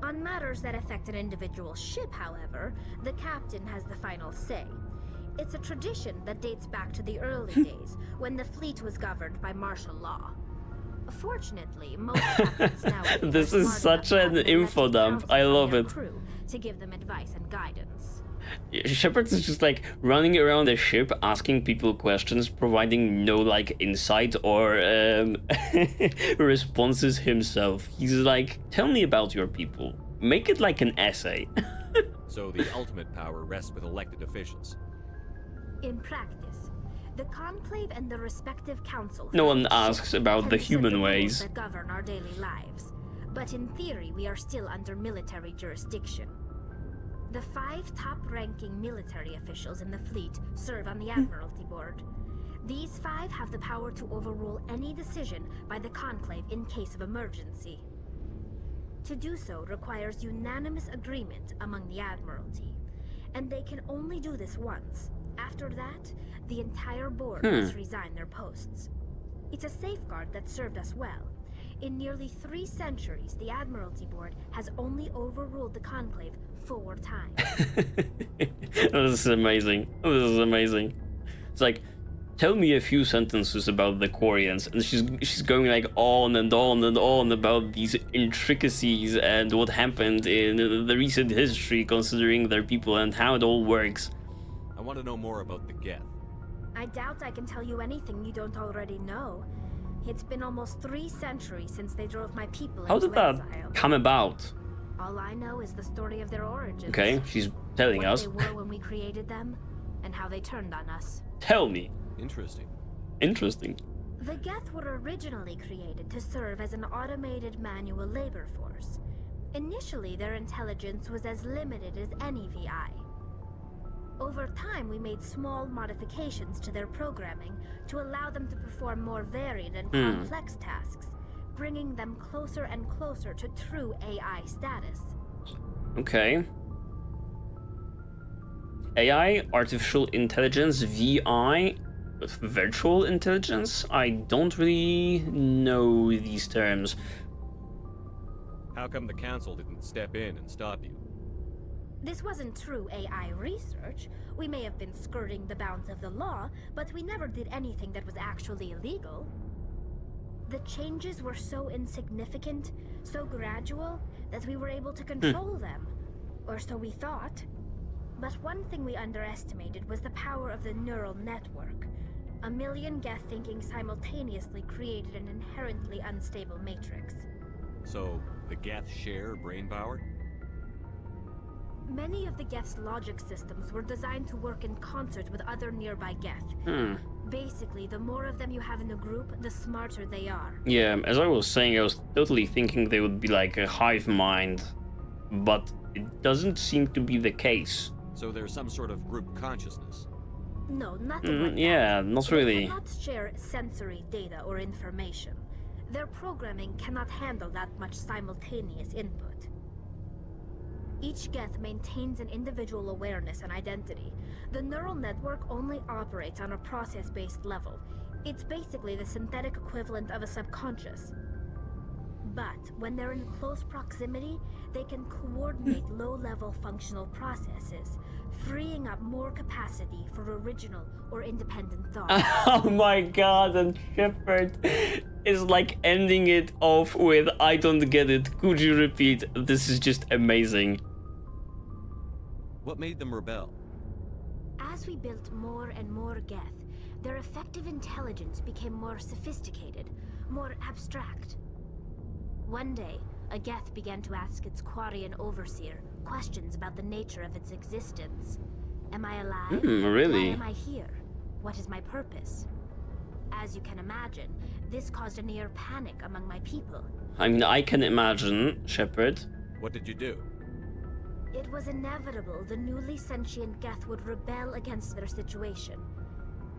S9: On matters that affect an individual ship, however, the captain has the final say. It's a tradition that dates back to the early days, when the fleet was governed by martial law. Fortunately, most captains nowadays
S1: This is such an info dump. I love it.
S9: Crew to give them advice and guidance.
S1: Shepard is just like running around the ship, asking people questions, providing no like insight or responses himself. He's like, tell me about your people. Make it like an essay.
S23: So the ultimate power rests with elected officials.
S9: In practice, the Conclave and the respective council...
S1: No one asks about the human ways.
S9: ...that govern our daily lives. But in theory, we are still under military jurisdiction. The 5 top-ranking military officials in the fleet serve on the Admiralty Board. These 5 have the power to overrule any decision by the Conclave in case of emergency. To do so requires unanimous agreement among the Admiralty, and they can only do this once. After that, the entire board must resign their posts. It's a safeguard that served us well. In nearly 3 centuries, the Admiralty Board has only overruled the Conclave 4 times.
S1: This is amazing. This is amazing. It's like, tell me a few sentences about the Quarians, and she's going like on and on and on about these intricacies and what happened in the recent history considering their people and how it all works.
S23: I I want to know more about the Geth.
S9: I doubt I can tell you anything you don't already know. It's been almost 3 centuries since they drove my people
S1: How
S9: into
S1: did that
S9: exile.
S1: come about?
S9: All I know is the story of their origins.
S1: Okay, she's telling us.
S9: What they were when we created them, and how they turned on us.
S1: Tell me.
S23: Interesting.
S1: Interesting.
S9: The Geth were originally created to serve as an automated manual labor force. Initially, their intelligence was as limited as any VI. Over time, we made small modifications to their programming to allow them to perform more varied and complex tasks, bringing them closer and closer to true AI status.
S1: Okay. AI, artificial intelligence, VI, virtual intelligence? I don't really know these terms.
S23: How come the Council didn't step in and stop you?
S9: This wasn't true AI research. We may have been skirting the bounds of the law, but we never did anything that was actually illegal. The changes were so insignificant, so gradual, that we were able to control them. Or so we thought. But one thing we underestimated was the power of the neural network. 1 million Geth thinking simultaneously created an inherently unstable matrix.
S23: So, the Geth share brain power?
S9: Many of the Geth's logic systems were designed to work in concert with other nearby Geth. Basically, the more of them you have in a group, the smarter they are.
S1: Yeah, as I was saying, I was totally thinking they would be like a hive mind, but it doesn't seem to be the case.
S23: So there's some sort of group consciousness?
S9: No, nothing like that.
S1: Yeah, not really.
S9: They cannot share sensory data or information. Their programming cannot handle that much simultaneous input. Each Geth maintains an individual awareness and identity. The neural network only operates on a process-based level. It's basically the synthetic equivalent of a subconscious. But when they're in close proximity, they can coordinate low-level functional processes, freeing up more capacity for original or independent thought.
S1: Oh my god, and Shepard is like ending it off with, I don't get it, could you repeat? This is just amazing.
S23: What made them rebel?
S9: As we built more and more Geth, their effective intelligence became more sophisticated, more abstract. One day, a Geth began to ask its Quarian overseer questions about the nature of its existence. Am I alive?
S1: Really?
S9: Why am I here? What is my purpose? As you can imagine, this caused a near panic among my people.
S1: I mean, I can imagine, Shepard.
S23: What did you do?
S9: It was inevitable the newly sentient Geth would rebel against their situation.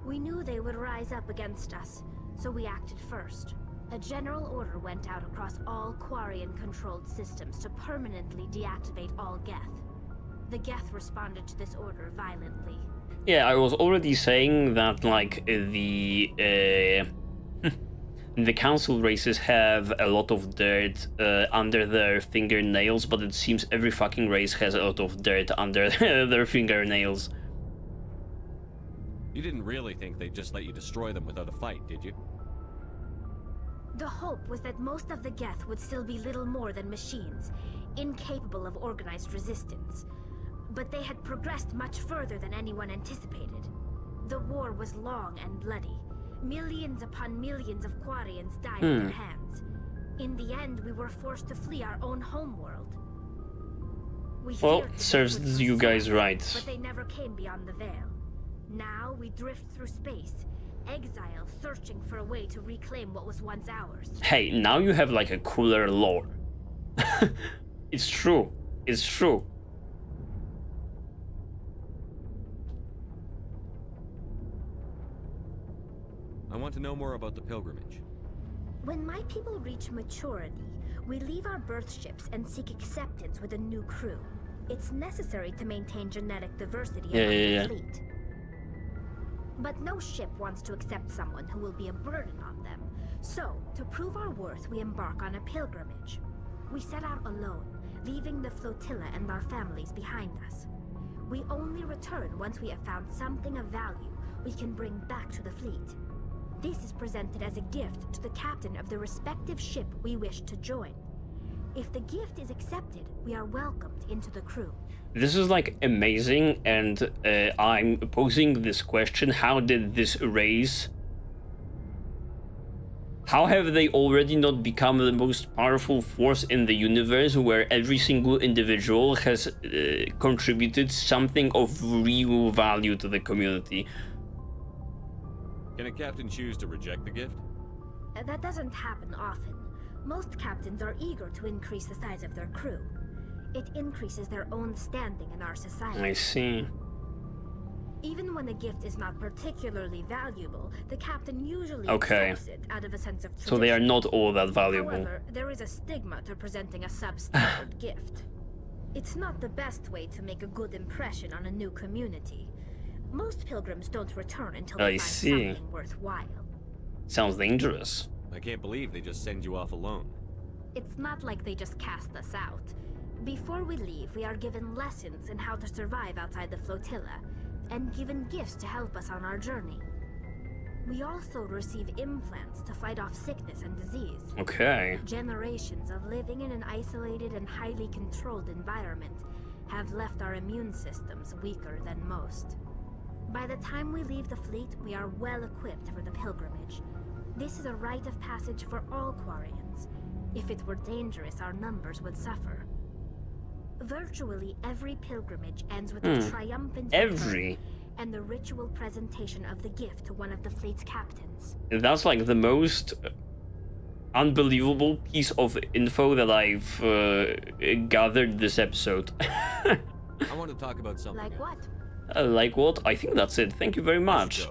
S9: We knew they would rise up against us, so we acted first. A general order went out across all Quarian-controlled systems to permanently deactivate all Geth. The Geth responded to this order violently.
S1: Yeah, I was already saying that, like, the council races have a lot of dirt under their fingernails, but it seems every fucking race has a lot of dirt under their fingernails.
S23: You didn't really think they'd just let you destroy them without a fight, did you?
S9: The hope was that most of the Geth would still be little more than machines, incapable of organized resistance. But they had progressed much further than anyone anticipated. The war was long and bloody. Millions upon millions of Quarians died in their hands. In the end, we were forced to flee our own homeworld.
S1: Well, serves you guys right.
S9: But they never came beyond the veil. Now we drift through space, exile, searching for a way to reclaim what was once ours.
S1: Hey, now you have like a cooler lore. It's true. It's true.
S23: I want to know more about the pilgrimage.
S9: When my people reach maturity, we leave our birth ships and seek acceptance with a new crew. It's necessary to maintain genetic diversity among the fleet. But no ship wants to accept someone who will be a burden on them. So, to prove our worth, we embark on a pilgrimage. We set out alone, leaving the flotilla and our families behind us. We only return once we have found something of value we can bring back to the fleet. This is presented as a gift to the captain of the respective ship we wish to join. If the gift is accepted, we are welcomed into the crew.
S1: This is like amazing, and I'm posing this question: how did this race? How have they already not become the most powerful force in the universe, where every single individual has contributed something of real value to the community?
S23: Can a captain choose to reject the gift?
S9: That doesn't happen often. Most captains are eager to increase the size of their crew. It increases their own standing in our society.
S1: I see.
S9: Even when a gift is not particularly valuable, the captain usually
S1: Okay.
S9: accepts it out of a sense of tradition.
S1: So they are not all that valuable.
S9: However, there is a stigma to presenting a substandard gift. It's not the best way to make a good impression on a new community. Most pilgrims don't return until they
S1: I
S9: find
S1: see.
S9: something worthwhile.
S1: Sounds dangerous.
S23: I can't believe they just send you off alone.
S9: It's not like they just cast us out. Before we leave, we are given lessons in how to survive outside the flotilla, and given gifts to help us on our journey. We also receive implants to fight off sickness and disease.
S1: Okay.
S9: Generations of living in an isolated and highly controlled environment have left our immune systems weaker than most. By the time we leave the fleet, we are well equipped for the pilgrimage. This is a rite of passage for all Quarians. If it were dangerous, our numbers would suffer. Virtually every pilgrimage ends with a triumphant return and the ritual presentation of the gift to one of the fleet's captains.
S1: That's like the most unbelievable piece of info that I've gathered this episode.
S23: I want to talk about something.
S9: Like what?
S1: Like what? I think that's it. Thank you very much.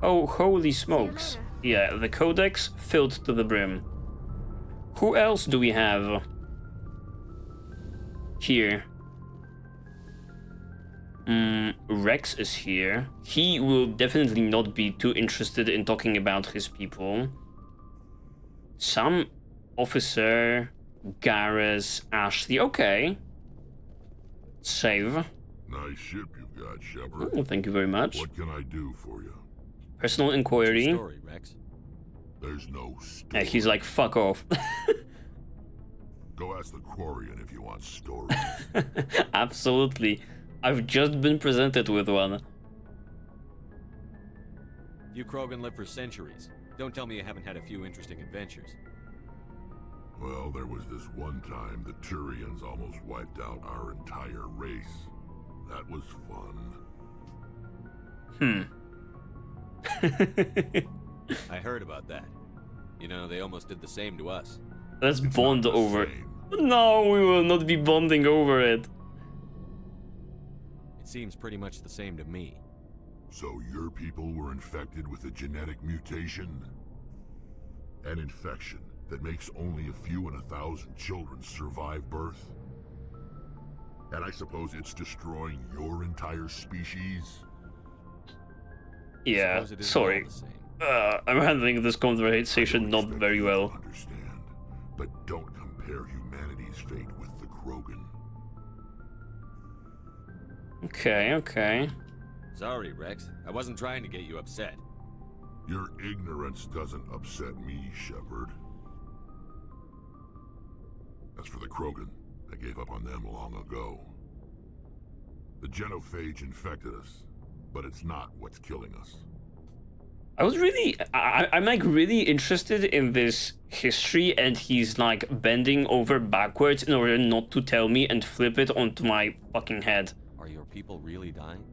S1: Oh, holy smokes. Yeah, the codex filled to the brim. Who else do we have here? Rex is here. He will definitely not be too interested in talking about his people. Some officer, Garrus, Ashley. Okay. Save.
S2: Nice ship you've got, Shepard.
S1: Oh, thank you very much.
S2: What can I do for you?
S1: Personal inquiry.
S23: Story, Rex.
S2: There's no story.
S1: Yeah, he's like, fuck off.
S2: Go ask the Quarian if you want stories.
S1: Absolutely. I've just been presented with one.
S23: You Krogan live for centuries. Don't tell me you haven't had a few interesting adventures.
S2: Well, there was this one time the Turians almost wiped out our entire race. That was fun.
S23: I heard about that. You know, they almost did the same to us.
S1: Let's bond over it. No, we will not be bonding over it.
S23: It seems pretty much the same to me.
S2: So your people were infected with a genetic mutation? An infection that makes only a few in 1,000 children survive birth? And I suppose it's destroying your entire species?
S1: Yeah, sorry. I'm handling this conversation not very well.
S2: Understand, but don't compare humanity's fate with the Krogan.
S1: Okay, okay.
S23: Sorry, Rex. I wasn't trying to get you upset.
S2: Your ignorance doesn't upset me, Shepard. As for the Krogan, I gave up on them long ago. The genophage infected us, but it's not what's killing us.
S1: I'm like really interested in this history, and he's like bending over backwards in order not to tell me and flip it onto my fucking head.
S23: Are your people really dying?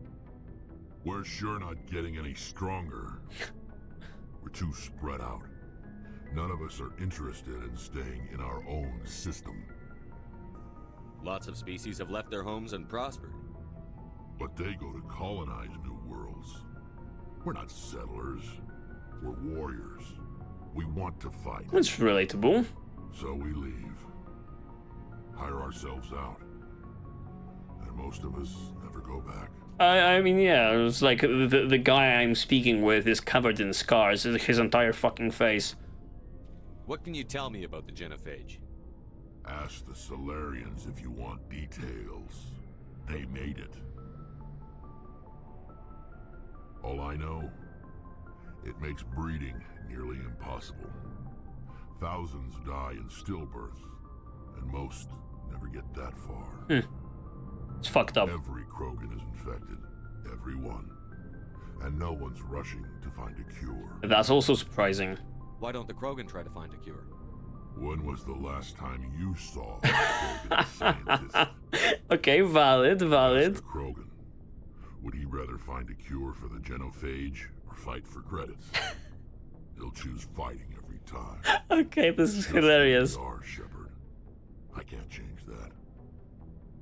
S2: We're sure not getting any stronger. We're too spread out. None of us are interested in staying in our own system.
S23: Lots of species have left their homes and prospered.
S2: But they go to colonize new worlds. We're not settlers. We're warriors. We want to fight.
S1: That's relatable.
S2: So we leave. Hire ourselves out. And most of us never go back.
S1: I mean, yeah, it's like the guy I'm speaking with is covered in scars, his entire fucking face.
S23: What can you tell me about the genophage?
S2: Ask the Solarians if you want details. They made it. All I know, it makes breeding nearly impossible. Thousands die in stillbirth, And most never get that far.
S1: It's fucked up.
S2: Every Krogan is infected. Everyone. And no one's rushing to find a cure.
S1: That's also surprising.
S3: Why don't the Krogan try to find a cure?
S2: When was the last time you saw a Krogan scientist?
S1: Okay, valid.
S2: Ask a Krogan. Would he rather find a cure for the genophage or fight for credits? He'll choose fighting every time.
S1: Okay, this is hilarious.
S2: Shepard. I can't change that.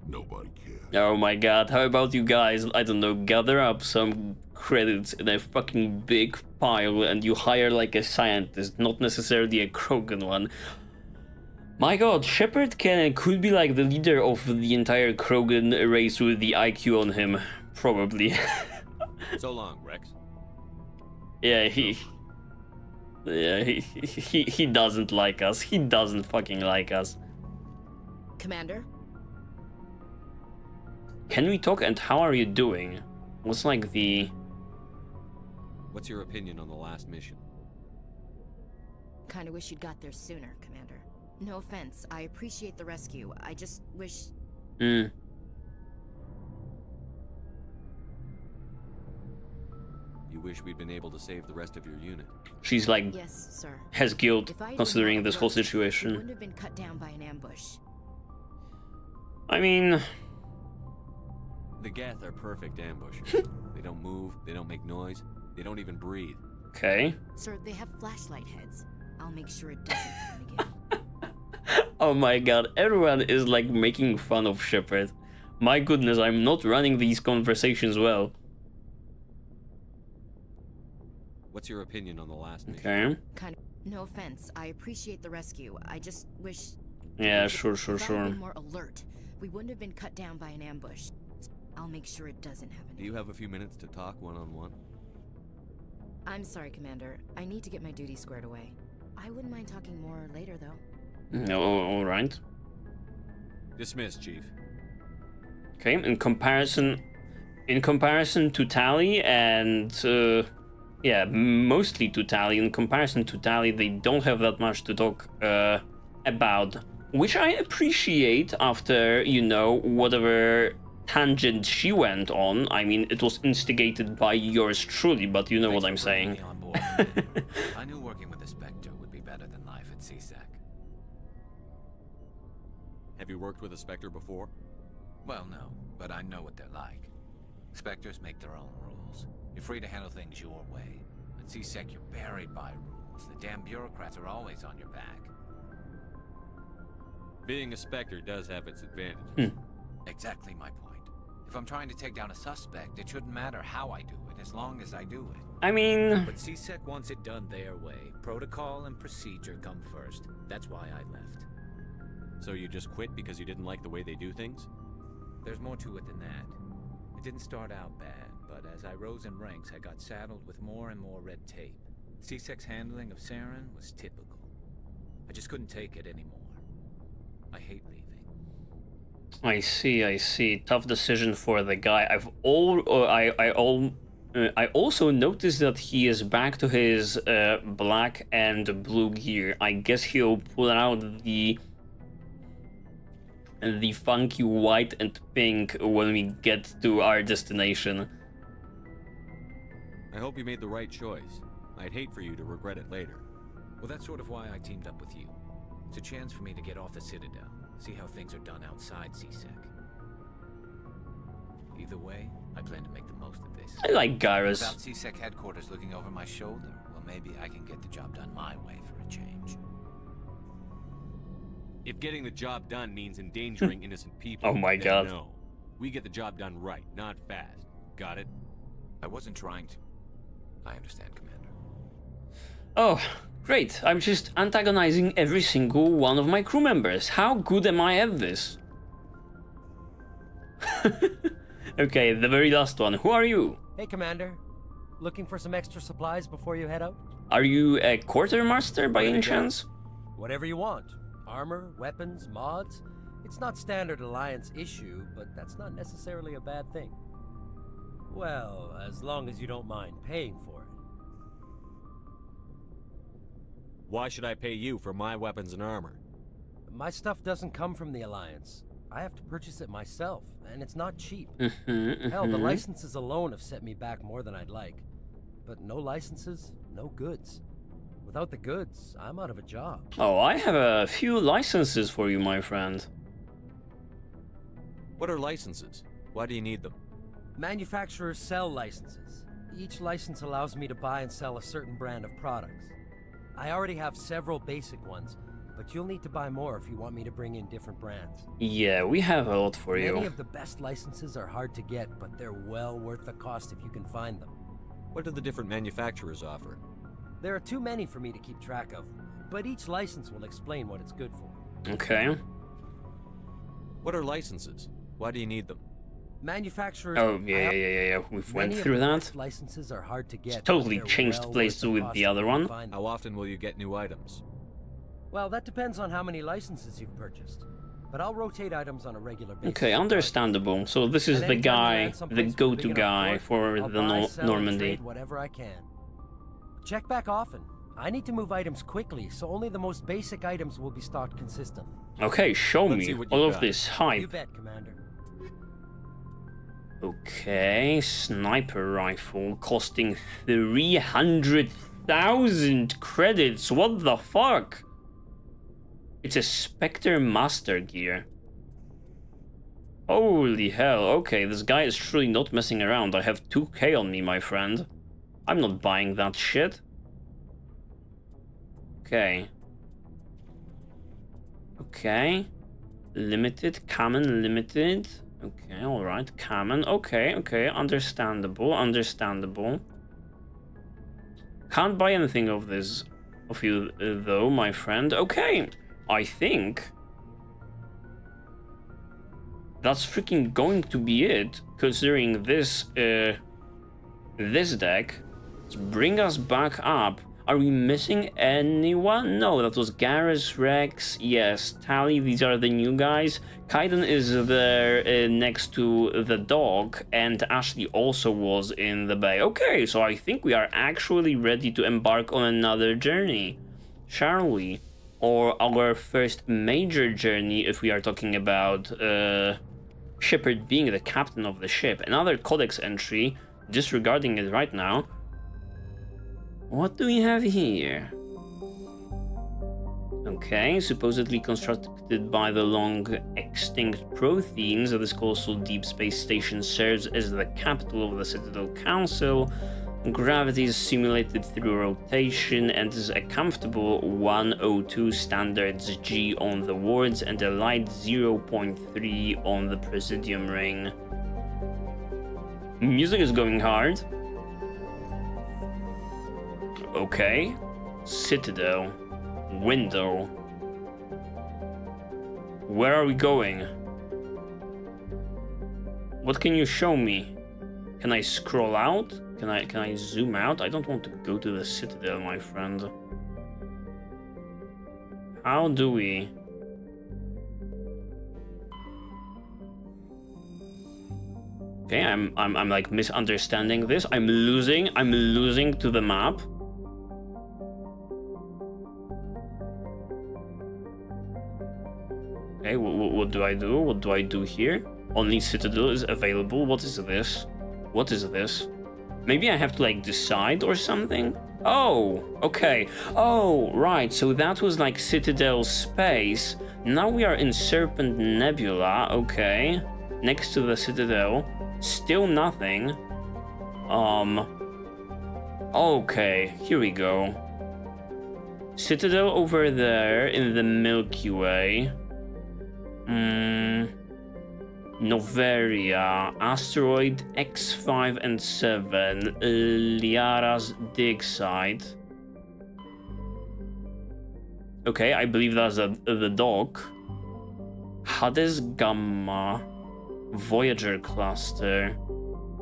S2: Nobody can.
S1: Oh my god, how about you guys, I don't know, gather up some credits in a fucking big pile and you hire like a scientist, not necessarily a Krogan one. My god, Shepard could be like the leader of the entire Krogan race with the IQ on him, probably.
S3: So long, Rex.
S1: Yeah, he doesn't like us. He doesn't fucking like us.
S11: Commander?
S1: Can we talk, and how are you doing? What's like the...
S3: What's your opinion on the last mission?
S11: Kinda wish you'd got there sooner, Commander. No offense, I appreciate the rescue. I just wish...
S3: You wish we'd been able to save the rest of your unit.
S1: She's like...
S11: Yes, sir.
S1: Has guilt, considering this whole situation.
S11: You wouldn't have been cut down by an ambush.
S1: I mean...
S3: The Geth are perfect ambushers. They don't move, they don't make noise, they don't even breathe.
S1: Okay.
S11: Sir, they have flashlight heads. I'll make sure it doesn't happen again.
S1: Oh my god, everyone is like making fun of Shepard. My goodness, I'm not running these conversations well.
S3: What's your opinion on the last mission?
S1: Okay.
S11: Kind of, no offense, I appreciate the rescue. I just wish...
S1: Yeah, sure.
S11: If I'd been more alert, we wouldn't have been cut down by an ambush. I'll make sure it doesn't happen.
S3: Do you have a few minutes to talk one-on-one?
S11: I'm sorry, Commander. I need to get my duty squared away. I wouldn't mind talking more later, though.
S1: No, alright.
S3: Dismissed, Chief.
S1: Okay, in comparison to Tali and... yeah, mostly to Tali. In comparison to Tali, they don't have that much to talk about. Which I appreciate after, you know, whatever tangent she went on. I mean, it was instigated by yours truly, but you know what I'm saying.
S8: I knew working with the Spectre would be better than life at CSEC.
S3: Have you worked with a Spectre before?
S8: Well, no, but I know what they're like. Spectres make their own rules. You're free to handle things your way. At CSEC, you're buried by rules. The damn bureaucrats are always on your back.
S3: Being a Spectre does have its advantages.
S8: Exactly my point. If I'm trying to take down a suspect, it shouldn't matter how I do it, as long as I do it.
S1: I mean...
S8: But CSEC wants it done their way. Protocol and procedure come first. That's why I left.
S3: So you just quit because you didn't like the way they do things?
S8: There's more to it than that. It didn't start out bad, but as I rose in ranks, I got saddled with more and more red tape. CSEC's handling of Saren was typical. I just couldn't take it anymore. I hate leaving.
S1: I see. Tough decision for the guy. I also noticed that he is back to his black and blue gear. I guess he'll pull out the funky white and pink when we get to our destination.
S3: I hope you made the right choice. I'd hate for you to regret it later.
S8: Well, that's sort of why I teamed up with you. It's a chance for me to get off the Citadel, see how things are done outside CSEC. Either way, I plan to make the most of this.
S1: I like Garrus.
S8: Without CSEC headquarters looking over my shoulder, well, maybe I can get the job done my way for a change.
S3: If getting the job done means endangering innocent people,
S1: oh my god.
S3: No. We get the job done right, not fast. Got it?
S8: I wasn't trying to. I understand, Commander.
S1: Oh, great. I'm just antagonizing every single one of my crew members. How good am I at this? Okay, the very last one. Who are you?
S12: Hey, Commander. Looking for some extra supplies before you head out?
S1: Are you a quartermaster by any chance?
S12: Whatever you want. Armor, weapons, mods. It's not standard Alliance issue, but that's not necessarily a bad thing. Well, as long as you don't mind paying for it.
S3: Why should I pay you for my weapons and armor?
S12: My stuff doesn't come from the Alliance. I have to purchase it myself, and it's not cheap. Hell, the licenses alone have set me back more than I'd like. But no licenses, no goods. Without the goods, I'm out of a job.
S1: Oh, I have a few licenses for you, my friend.
S3: What are licenses? Why do you need them?
S12: Manufacturers sell licenses. Each license allows me to buy and sell a certain brand of products. I already have several basic ones, but you'll need to buy more if you want me to bring in different brands.
S1: Yeah, we have a lot for you.
S12: Many of the best licenses are hard to get, but they're well worth the cost if you can find them.
S3: What do the different manufacturers offer?
S12: There are too many for me to keep track of, but each license will explain what it's good for.
S1: Okay.
S3: What are licenses? Why do you need them?
S12: Manufacturers...
S1: Oh, yeah. We've went through that.
S12: Licenses are hard to get.
S1: It's totally changed places with the other one.
S3: How often will you get new items?
S12: Well, that depends on how many licenses you've purchased. But I'll rotate items on a regular basis.
S1: Okay, understandable. So this is the guy, the go-to guy for the Normandy.
S12: Whatever I can. Check back often. I need to move items quickly, so only the most basic items will be stocked consistently.
S1: Okay, show me all of this hype.
S12: You bet, Commander.
S1: Okay, sniper rifle costing 300,000 credits. What the fuck? It's a Spectre Master Gear. Holy hell, okay, this guy is truly not messing around. I have 2k on me, my friend. I'm not buying that shit. Okay. Okay. Limited, common, limited. Okay, alright, common. Okay, understandable. Can't buy anything of this, of you, though, my friend. Okay, I think that's freaking going to be it, considering this, this deck. Let's bring us back up. Are we missing anyone? No, that was Garrus, Rex, yes, Tally, these are the new guys. Kaiden is there next to the dog, and Ashley also was in the bay. Okay, so I think we are actually ready to embark on another journey, shall we? Or our first major journey, if we are talking about Shepard being the captain of the ship. Another codex entry, disregarding it right now. What do we have here? Okay, supposedly constructed by the long-extinct Protheans, this colossal deep space station serves as the capital of the Citadel Council. Gravity is simulated through rotation and is a comfortable 102 standards G on the wards and a light 0.3 on the Presidium ring. Music is going hard. Okay. Citadel. Window. Where are we going? What can you show me? Can I scroll out? Can I zoom out? I don't want to go to the Citadel, my friend. How do we? Okay, I'm like misunderstanding this. I'm losing to the map. Okay, what do I do? What do I do here? Only Citadel is available. What is this? What is this? Maybe I have to like decide or something? Oh, okay. Oh, right. So that was like Citadel space. Now we are in Serpent Nebula. Okay. Next to the Citadel. Still nothing. Okay. Here we go. Citadel over there in the Milky Way. Noveria, Asteroid X5 and 7, Liara's dig site. Okay, I believe that's the dock. Hades Gamma, Voyager cluster.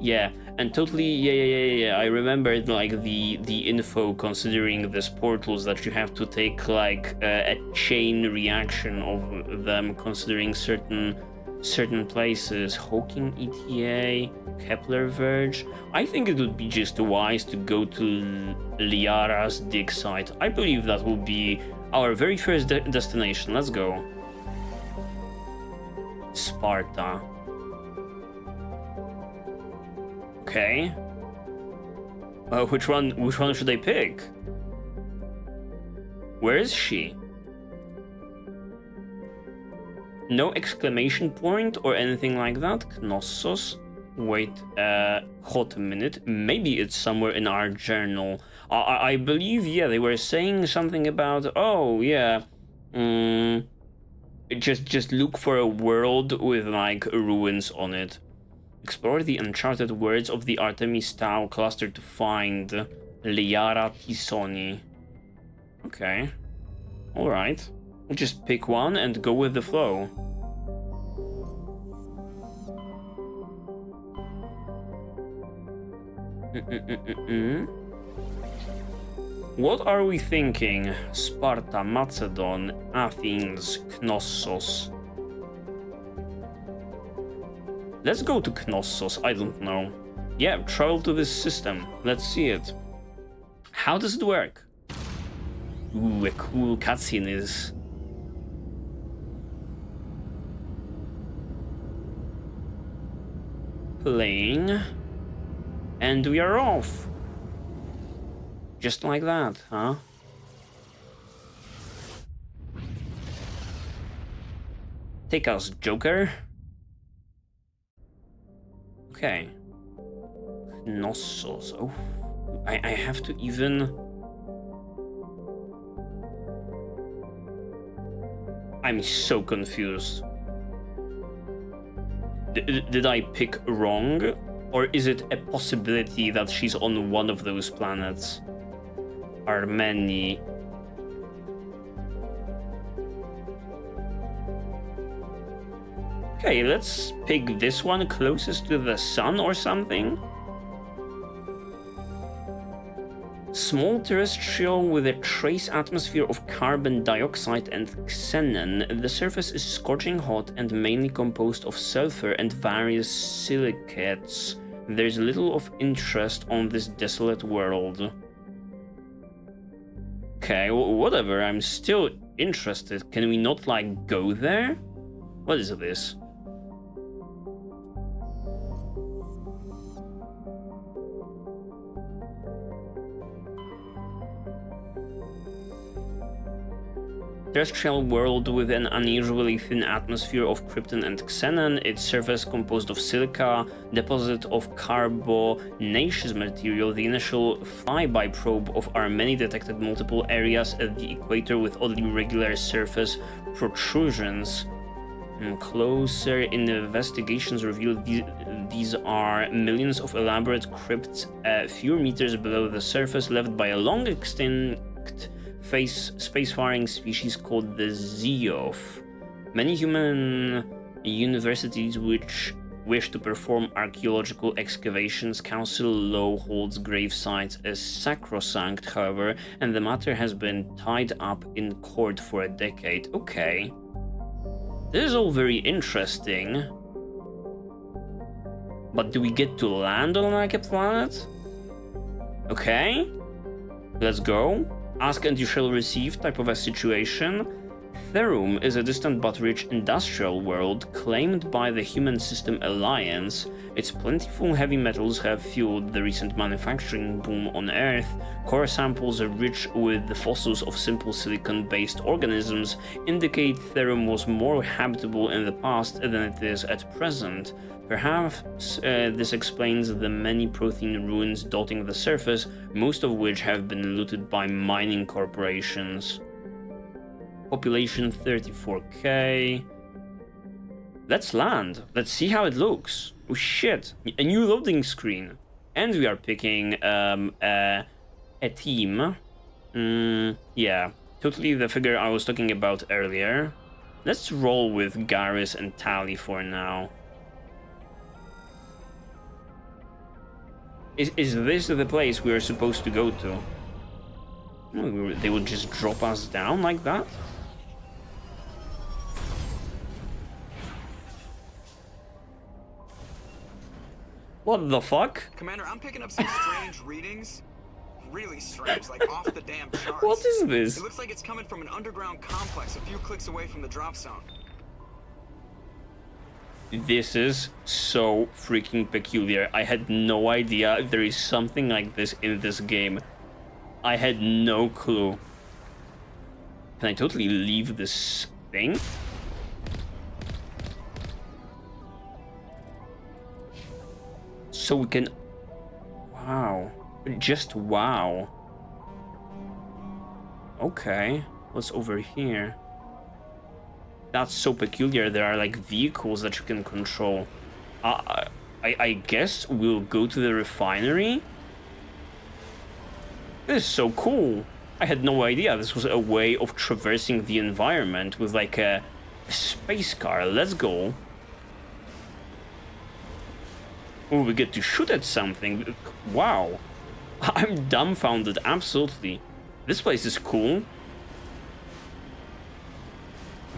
S1: Yeah, and totally, yeah. I remembered like the info considering these portals that you have to take like a chain reaction of them considering certain places. Hawking ETA, Kepler Verge. I think it would be just wise to go to Liara's dig site. I believe that will be our very first destination. Let's go. Sparta. Okay. Which one should I pick? Where is she? No exclamation point or anything like that. Knossos. Wait a hot minute. Maybe it's somewhere in our journal. I believe, yeah, they were saying something about, oh, yeah, just look for a world with, like, ruins on it. Explore the uncharted words of the Artemis Tau cluster to find Liara Tisoni. Okay. Alright. We'll just pick one and go with the flow. What are we thinking? Sparta, Macedon, Athens, Knossos. Let's go to Knossos, I don't know. Yeah, travel to this system. Let's see it. How does it work? Ooh, a cool cutscene is... playing. And we are off. Just like that, huh? Take us, Joker. Okay. Knossos. Oh, I have to even... I'm so confused. Did I pick wrong? Or is it a possibility that she's on one of those planets? Armeni. Okay, let's pick this one closest to the sun or something. Small terrestrial with a trace atmosphere of carbon dioxide and xenon. The surface is scorching hot and mainly composed of sulfur and various silicates. There's little of interest on this desolate world. Okay, whatever, I'm still interested. Can we not, like, go there? What is this? Terrestrial world with an unusually thin atmosphere of krypton and xenon, its surface composed of silica, deposit of carbonaceous material. The initial flyby probe of Armeni detected multiple areas at the equator with oddly regular surface protrusions. Closer investigations revealed these are millions of elaborate crypts a few meters below the surface, left by a long extinct spacefaring species called the Zeof. Many human universities which wish to perform archaeological excavations, council law holds grave sites as sacrosanct, however, and the matter has been tied up in court for a decade. Okay. This is all very interesting. But do we get to land on like a planet? Okay. Let's go. Ask and you shall receive type of a situation. Therum is a distant but rich industrial world claimed by the Human System Alliance. Its plentiful heavy metals have fueled the recent manufacturing boom on Earth. Core samples are rich with the fossils of simple silicon-based organisms indicate Therum was more habitable in the past than it is at present. Perhaps this explains the many protein ruins dotting the surface, most of which have been looted by mining corporations. Population 34k. Let's land. Let's see how it looks. Oh shit, a new loading screen. And we are picking a team. Yeah, totally the figure I was talking about earlier. Let's roll with Garrus and Tali for now. Is this the place we are supposed to go to? They would just drop us down like that? What the fuck?
S22: Commander, I'm picking up some strange readings. Really strange, like off the damn charts.
S1: What is this?
S22: It looks like it's coming from an underground complex a few clicks away from the drop zone.
S1: This is so freaking peculiar. I had no idea there is something like this in this game. I had no clue. Can I totally leave this thing? So we can... Wow. Just wow. Okay. What's over here? That's so peculiar. There are like vehicles that you can control. I guess we'll go to the refinery. This is so cool. I had no idea this was a way of traversing the environment with like a space car. Let's go. Oh, we get to shoot at something. Wow. I'm dumbfounded, absolutely. This place is cool.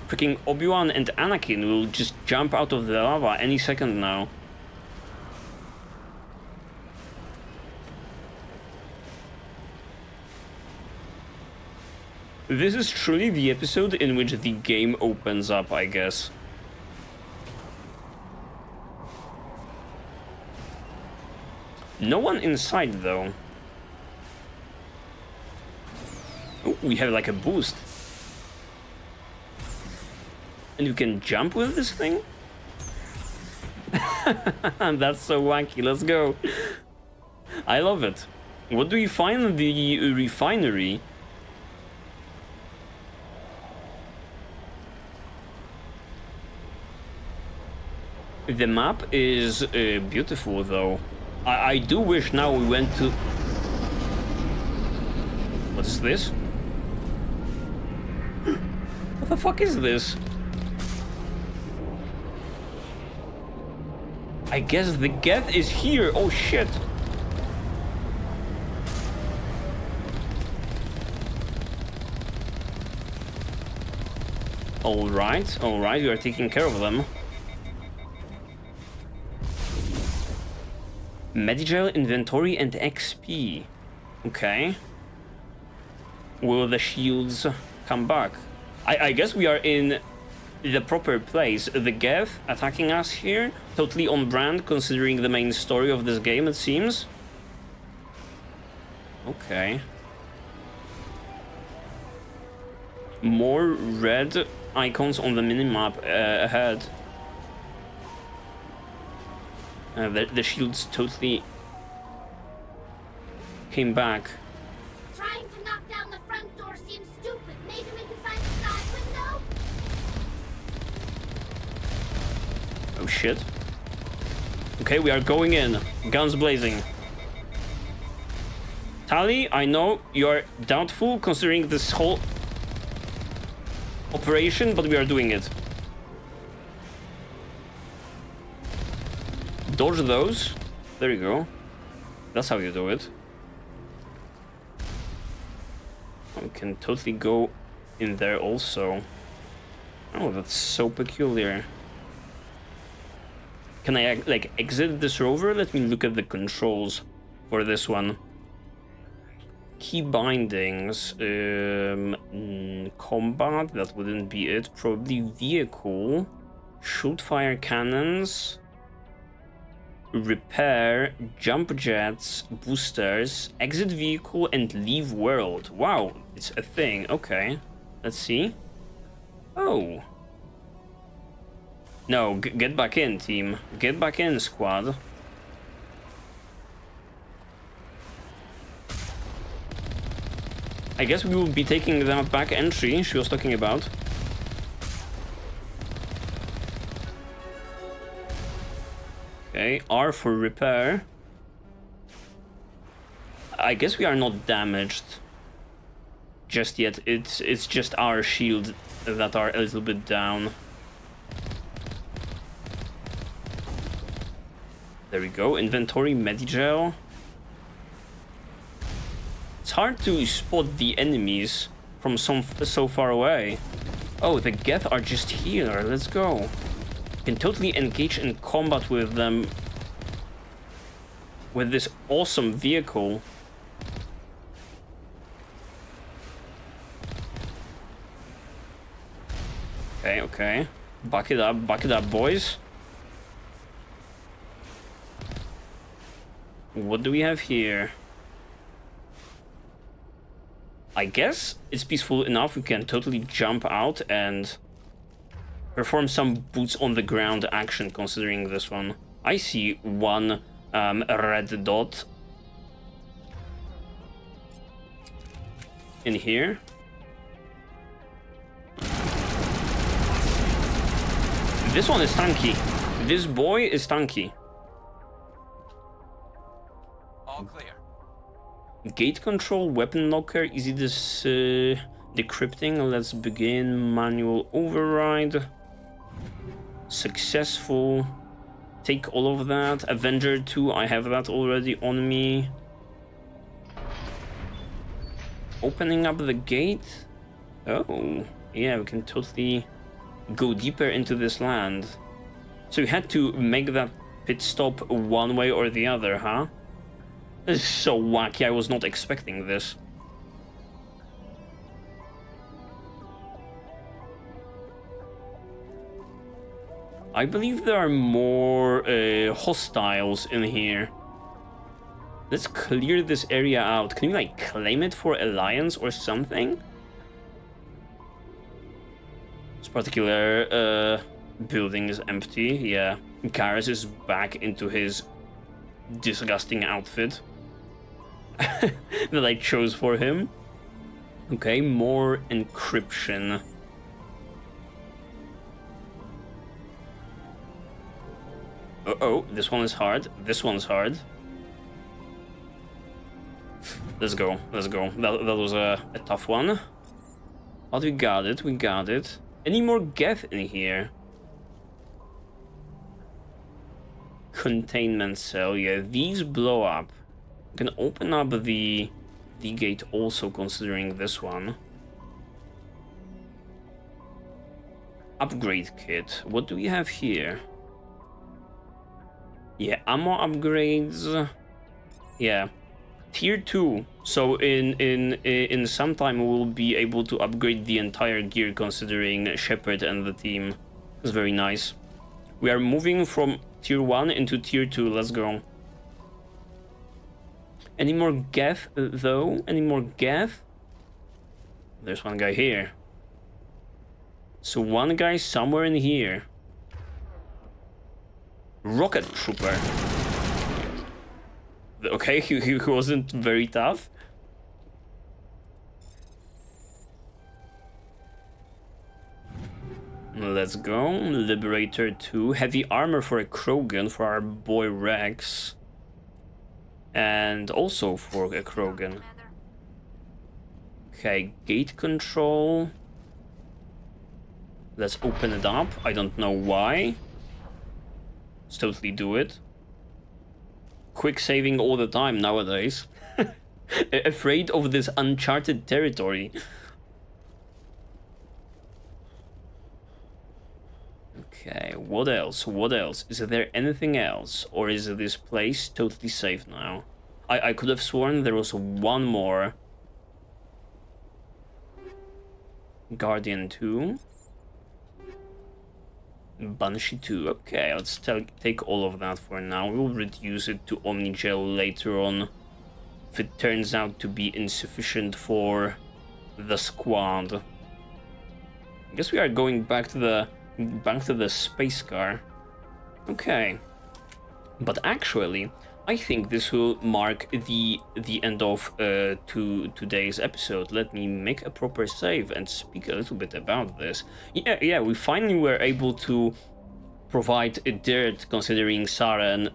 S1: Freaking Obi-Wan and Anakin will just jump out of the lava any second now. This is truly the episode in which the game opens up, I guess. No one inside, though. Oh, we have like a boost. And you can jump with this thing? That's so wacky. Let's go. I love it. What do we find in the refinery? The map is beautiful, though. I do wish now we went to... What is this? What the fuck is this? I guess the Geth is here. Oh shit. Alright, we are taking care of them. Medigel, inventory, and XP. Okay. Will the shields come back? I guess we are in the proper place. The Geth attacking us here, totally on brand considering the main story of this game, it seems. Okay. More red icons on the minimap ahead. The shields totally came back.
S9: Trying to knock down the front door seems stupid. Maybe we can find the side window?
S1: Oh shit. Okay, we are going in. Guns blazing. Tali, I know you're doubtful considering this whole operation, but we are doing it. Dodge those. There you go. That's how you do it. We can totally go in there also. Oh, that's so peculiar. Can I like exit this rover? Let me look at the controls for this one. Key bindings. Combat, that wouldn't be it. Probably vehicle. Shoot fire cannons. Repair, jump jets, boosters, exit vehicle, and leave world. Wow, it's a thing. Okay, let's see. Oh. No, get back in, team. Get back in, squad. I guess we will be taking that back entry she was talking about. Okay, R for repair. I guess we are not damaged just yet. It's just our shield that are a little bit down. There we go. Inventory, Medigel. It's hard to spot the enemies from so far away. Oh, the Geth are just here. Let's go. Can totally engage in combat with them with this awesome vehicle. Okay, okay. Back it up, boys. What do we have here? I guess it's peaceful enough. We can totally jump out and perform some boots on the ground action considering this one. I see one red dot in here. This one is tanky. This boy is tanky.
S8: All clear.
S1: Gate control, weapon locker, easy this decrypting. Let's begin. Manual override. Successful. Take all of that. Avenger 2, I have that already on me. Opening up the gate. Oh, yeah, we can totally go deeper into this land. So you had to make that pit stop one way or the other, huh? This is so wacky, I was not expecting this. I believe there are more hostiles in here. Let's clear this area out. Can you like claim it for Alliance or something? This particular building is empty, yeah. Garrus is back into his disgusting outfit that I chose for him. Okay, more encryption. Uh-oh, this one is hard. This one's hard. Let's go, let's go. That was a tough one. But we got it, we got it. Any more Geth in here? Containment cell, yeah, these blow up. We can open up the gate also considering this one. Upgrade kit, what do we have here? Yeah, ammo upgrades. Yeah, tier 2. So in some time we will be able to upgrade the entire gear considering Shepard and the team. It's very nice. We are moving from tier 1 into tier 2. Let's go. Any more Geth though? Any more Geth? There's one guy here. So one guy somewhere in here. Rocket Trooper. Okay, he wasn't very tough. Let's go. Liberator 2. Heavy armor for a Krogan for our boy Rex. And also for a Krogan. Okay, gate control. Let's open it up. I don't know why. Let's totally do it. Quick saving all the time nowadays. Afraid of this uncharted territory. Okay, what else? What else? Is there anything else? Or is this place totally safe now? I could have sworn there was one more. Guardian 2. Banshee 2. Okay, let's take all of that for now. We'll reduce it to Omnigel later on if it turns out to be insufficient for the squad. I guess we are going back to the space car. Okay. But actually, I think this will mark the end of today's episode. Let me make a proper save and speak a little bit about this. Yeah, we finally were able to provide dirt considering Saren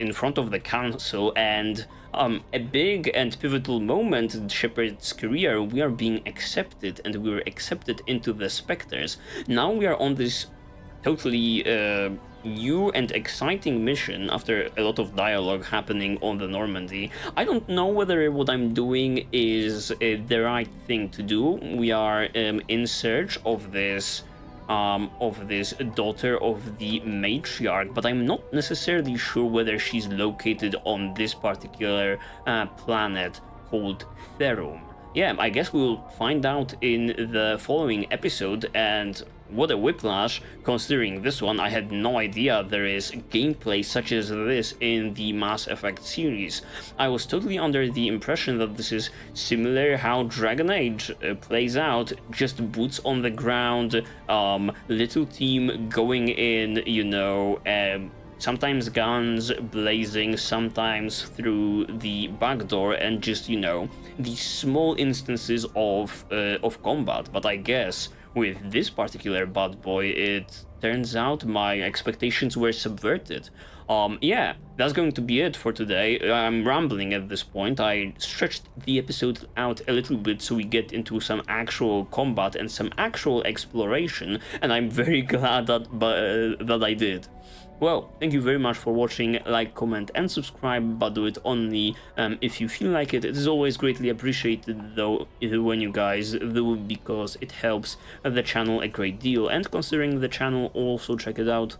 S1: in front of the council, and a big and pivotal moment in Shepard's career. We are being accepted, and we were accepted into the Spectres. Now we are on this totally new and exciting mission after a lot of dialogue happening on the Normandy. I don't know whether what I'm doing is the right thing to do. We are in search of this daughter of the matriarch, but I'm not necessarily sure whether she's located on this particular planet called Therum. Yeah, I guess we'll find out in the following episode, and what a whiplash, considering this one I had no idea there is gameplay such as this in the Mass Effect series. I was totally under the impression that this is similar how Dragon Age plays out, just boots on the ground, little team going in, you know, sometimes guns blazing, sometimes through the back door, and just, you know, these small instances of combat. But I guess with this particular bad boy, it turns out my expectations were subverted. Yeah, that's going to be it for today. I'm rambling at this point. I stretched the episode out a little bit so we get into some actual combat and some actual exploration, and I'm very glad that I did. Well, thank you very much for watching. Like, comment and subscribe, but do it only if you feel like it. It is always greatly appreciated though when you guys do, because it helps the channel a great deal. And considering the channel, also check it out.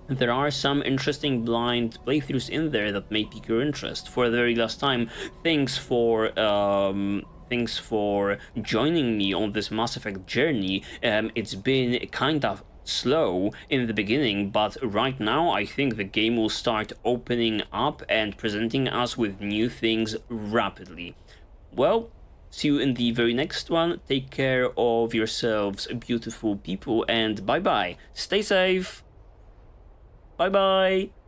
S1: There are some interesting blind playthroughs in there that may pique your interest. For the very last time, thanks for joining me on this Mass Effect journey. It's been kind of slow in the beginning, but right now I think the game will start opening up and presenting us with new things rapidly. Well, see you in the very next one. Take care of yourselves, beautiful people, and bye bye. Stay safe. Bye bye.